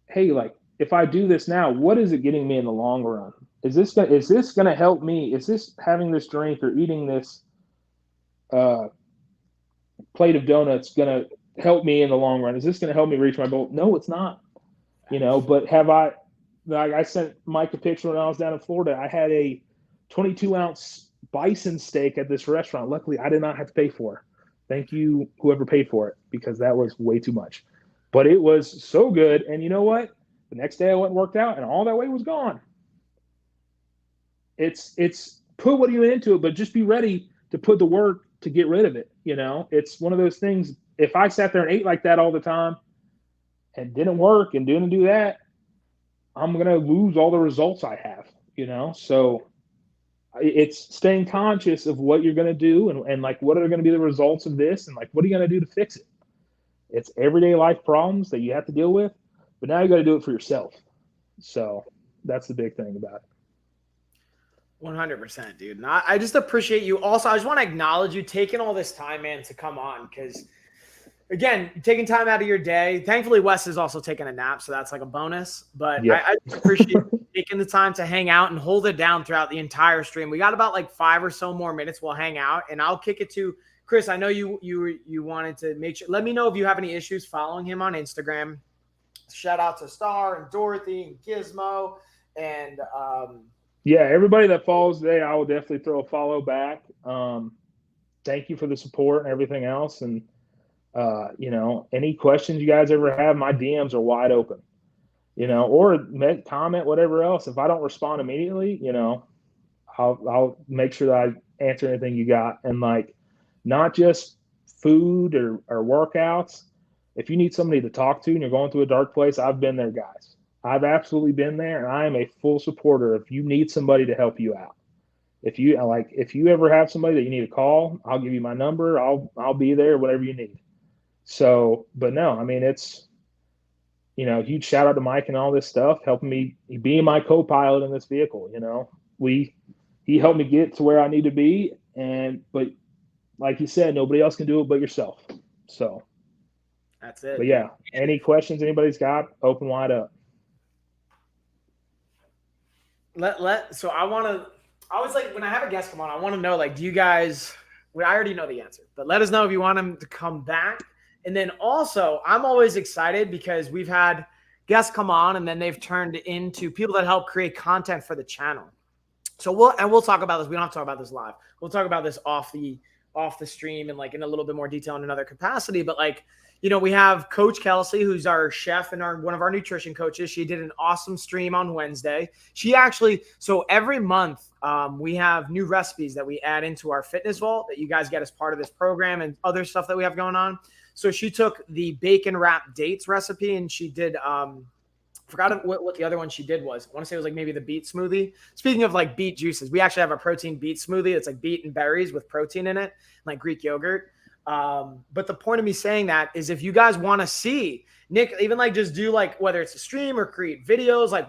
hey, like, if I do this now, what is it getting me in the long run? Is this going to help me? Is this having this drink or eating this plate of donuts going to help me in the long run? Is this going to help me reach my goal? No, it's not. But have I sent Mike a picture when I was down in Florida. I had a 22-ounce bison steak at this restaurant. Luckily, I did not have to pay for it. Thank you, whoever paid for it, because that was way too much. But it was so good. And you know what? The next day I went and worked out, and all that weight was gone. It's put what you into it, but just be ready to put the work to get rid of it. It's one of those things. If I sat there and ate like that all the time and didn't work and didn't do that, I'm going to lose all the results I have, So it's staying conscious of what you're going to do and like, what are going to be the results of this? And like, what are you going to do to fix it? It's everyday life problems that you have to deal with, but now you got to do it for yourself. So that's the big thing about it. 100%, dude. And I just appreciate you. Also, I just want to acknowledge you taking all this time, man, to come on, because again, taking time out of your day. Thankfully, Wes is also taking a nap, so that's like a bonus. But Yeah. I appreciate taking the time to hang out and hold it down throughout the entire stream. We got about like 5 or so more minutes. We'll hang out, and I'll kick it to Chris. I know you wanted to make sure. Let me know if you have any issues following him on Instagram. Shout out to Star and Dorothy and Gizmo and yeah, everybody that follows today, I will definitely throw a follow back. Thank you for the support and everything else. And you know, any questions you guys ever have, my DMs are wide open. You know, or comment, whatever else. If I don't respond immediately, you know, I'll make sure that I answer anything you got. And like, not just food or workouts. If you need somebody to talk to and you're going through a dark place, I've been there, guys. I've absolutely been there, and I am a full supporter if you need somebody to help you out. If you ever have somebody that you need to call, I'll give you my number. I'll be there, whatever you need. So, but no, I mean, it's, you know, huge shout out to Mike and all this stuff, helping me, being my co-pilot in this vehicle. You know, he helped me get to where I need to be. But like you said, nobody else can do it but yourself. So that's it. But yeah, any questions anybody's got, open wide up. So I always like when I have a guest come on, I want to know, like, do you guys, I already know the answer, but let us know if you want them to come back. And then also, I'm always excited because we've had guests come on and then they've turned into people that help create content for the channel. So we'll talk about this. We don't have to talk about this live. We'll talk about this off the stream and like in a little bit more detail in another capacity. But like, you know, we have Coach Kelsey, who's our chef and one of our nutrition coaches. She did an awesome stream on Wednesday. So every month we have new recipes that we add into our fitness vault that you guys get as part of this program and other stuff that we have going on. So she took the bacon wrapped dates recipe and she did, forgot what the other one she did was. I want to say it was like maybe the beet smoothie. Speaking of like beet juices, we actually have a protein beet smoothie. It's like beet and berries with protein in it, like Greek yogurt. But the point of me saying that is if you guys want to see Nick, even like just do like, whether it's a stream or create videos, like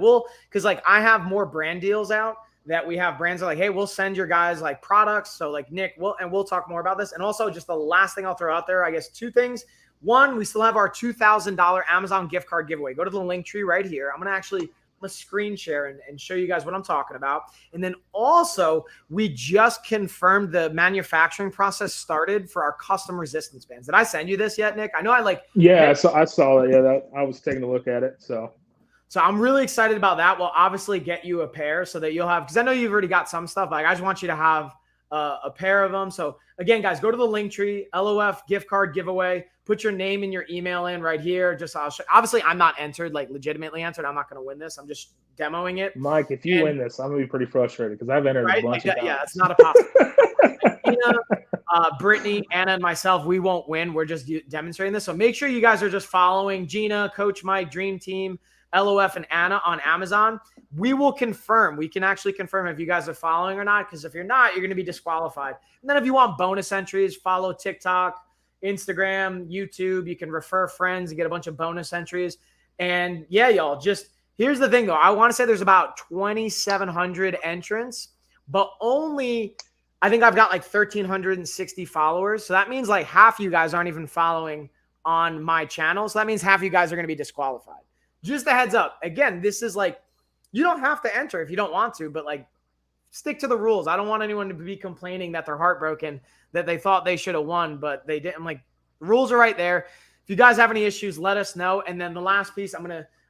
cause like I have more brand deals out that we have brands that are like, hey, we'll send your guys like products. So like Nick, we'll talk more about this. And also just the last thing I'll throw out there, I guess 2 things. One, we still have our $2,000 Amazon gift card giveaway. Go to the link tree right here. I'm going to screen share and show you guys what I'm talking about. And then also, we just confirmed the manufacturing process started for our custom resistance bands. Did I send you this yet, Nick? I know Yeah, I saw it. Yeah, I was taking a look at it. So I'm really excited about that. We'll obviously get you a pair so that you'll have, because I know you've already got some stuff. Like I just want you to have a pair of them. So again, guys, go to the link tree, LOF gift card giveaway. Put your name and your email in right here. I'll show. Obviously, I'm not entered, like legitimately entered. I'm not going to win this. I'm just demoing it. Mike, if you win this, I'm going to be pretty frustrated because I've entered a bunch of times. Yeah, it's not a possibility. Brittany, Anna, and myself, we won't win. We're just demonstrating this. So make sure you guys are just following Gina, Coach Mike, Dream Team, LOF, and Anna on Amazon. We will confirm. We can actually confirm if you guys are following or not, because if you're not, you're going to be disqualified. And then if you want bonus entries, follow TikTok, Instagram, YouTube. You can refer friends and get a bunch of bonus entries. And yeah, y'all, just here's the thing though. I want to say there's about 2,700 entrants, but only I think I've got like 1,360 followers. So that means like half you guys aren't even following on my channel. So that means half you guys are going to be disqualified. Just a heads up. Again, this is like, you don't have to enter if you don't want to, but like stick to the rules. I don't want anyone to be complaining that they're heartbroken that they thought they should have won, but they didn't. Like, the rules are right there. If you guys have any issues, let us know. And then the last piece,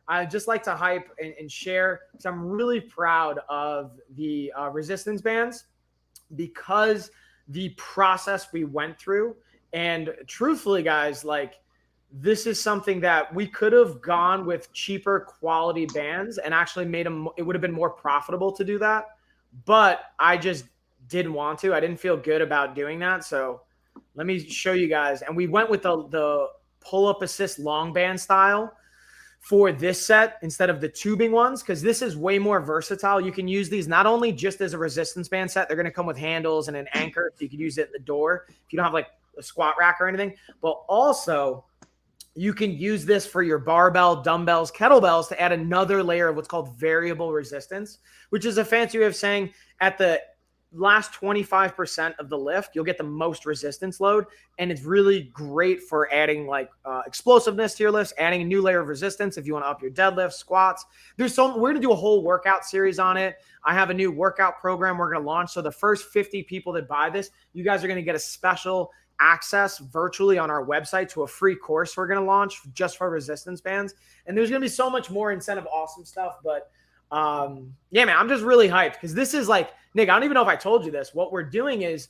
I just like to hype and share, because I'm really proud of the resistance bands, because the process we went through. And truthfully, guys, like, this is something that we could have gone with cheaper quality bands and actually made them, it would have been more profitable to do that. But I just didn't want to. I didn't feel good about doing that. So let me show you guys. And we went with the pull-up assist long band style for this set instead of the tubing ones, because this is way more versatile. You can use these not only just as a resistance band set, they're going to come with handles and an anchor, so you can use it in the door if you don't have like a squat rack or anything. But also, you can use this for your barbell, dumbbells, kettlebells to add another layer of what's called variable resistance, which is a fancy way of saying at the last 25% of the lift, you'll get the most resistance load. And it's really great for adding like explosiveness to your lifts, adding a new layer of resistance if you want to up your deadlifts, squats. We're going to do a whole workout series on it. I have a new workout program we're going to launch. So the first 50 people that buy this, you guys are going to get a special access virtually on our website to a free course we're going to launch just for resistance bands. And there's going to be so much more incentive, awesome stuff. But yeah, man, I'm just really hyped because this is like, Nick, I don't even know if I told you this. What we're doing is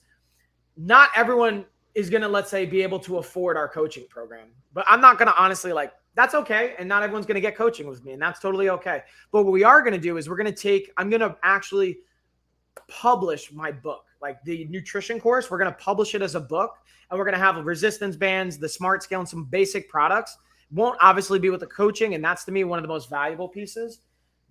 not everyone is going to, let's say, be able to afford our coaching program, but I'm not going to honestly like, that's okay. And not everyone's going to get coaching with me, and that's totally okay. But what we are going to do is I'm going to actually publish my book, like the nutrition course. We're going to publish it as a book, and we're going to have resistance bands, the smart scale, and some basic products. Won't obviously be with the coaching. And that's to me one of the most valuable pieces.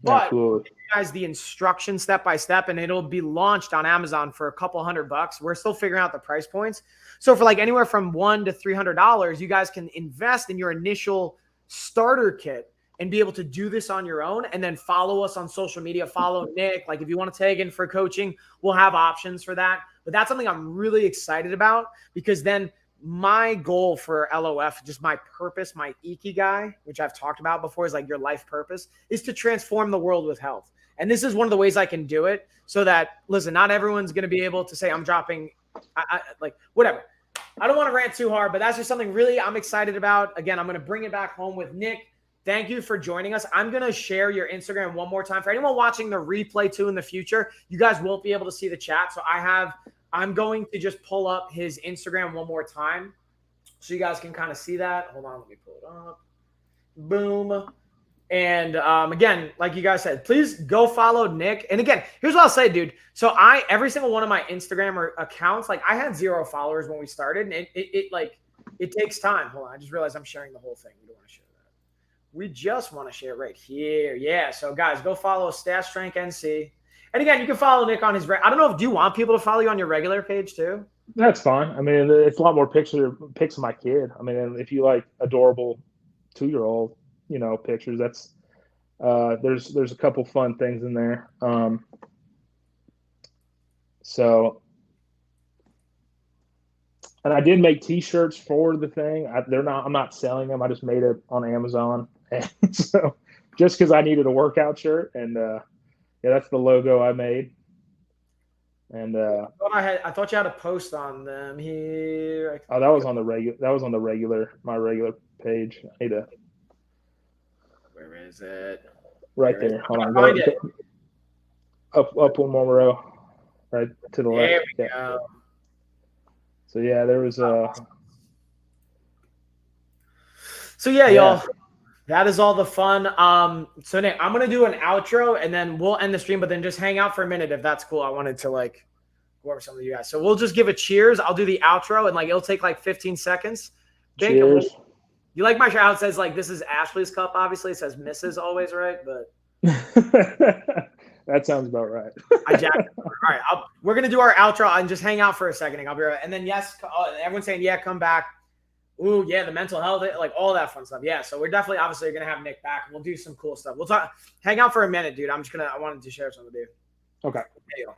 But you guys, the instruction step by step, and it'll be launched on Amazon for a couple $100. We're still figuring out the price points. So for like anywhere from $100 to $300, you guys can invest in your initial starter kit and be able to do this on your own, and then follow us on social media. Follow Nick. Like if you want to tag in for coaching, we'll have options for that. But that's something I'm really excited about, because then my goal for LOF, just my purpose, my ikigai, which I've talked about before, is like your life purpose, is to transform the world with health. And this is one of the ways I can do it, so that, listen, not everyone's going to be able to say I'm dropping, like whatever. I don't want to rant too hard, but that's just something really I'm excited about. Again, I'm going to bring it back home with Nick. Thank you for joining us. I'm going to share your Instagram one more time. For anyone watching the replay too in the future, you guys won't be able to see the chat. So I'm going to just pull up his Instagram one more time so you guys can kind of see that. Hold on, let me pull it up. Boom. And again, like you guys said, please go follow Nick. And again, here's what I'll say, dude. So every single one of my Instagram accounts, like I had 0 followers when we started, and it takes time. Hold on, I just realized I'm sharing the whole thing. We don't want to share that. We just want to share it right here. Yeah. So guys, go follow Stash Strength NC. And again, you can follow Nick on his. I don't know if, do you want people to follow you on your regular page too? That's fine. I mean, it's a lot more pics of my kid. I mean, if you like adorable 2-year-old, pictures, that's there's a couple fun things in there. So, and I did make T-shirts for the thing. I'm not selling them. I just made it on Amazon, and so just because I needed a workout shirt, and yeah, that's the logo I made. And I thought you had a post on them here. Oh, that was on the my regular page. I need to. Where is it? Right there. Hold on. Up one more row. Right to the left. There we go. So yeah, there was So yeah, y'all. That is all the fun. So Nick, I'm gonna do an outro and then we'll end the stream, but then just hang out for a minute if that's cool. I wanted to like go over some of you guys. So we'll just give a cheers. I'll do the outro, and like it'll take like 15 seconds. Cheers. You like my shirt? How it says like this is Ashley's cup. Obviously, it says Mrs. always, right? But that sounds about right. I jacked it. All right, we're gonna do our outro and just hang out for a second. I'll be right. And then everyone's saying yeah, come back. Ooh, yeah, the mental health, like all that fun stuff. Yeah, so we're definitely obviously going to have Nick back. We'll do some cool stuff. We'll hang out for a minute, dude. I wanted to share something with you. Okay. Hey, yo.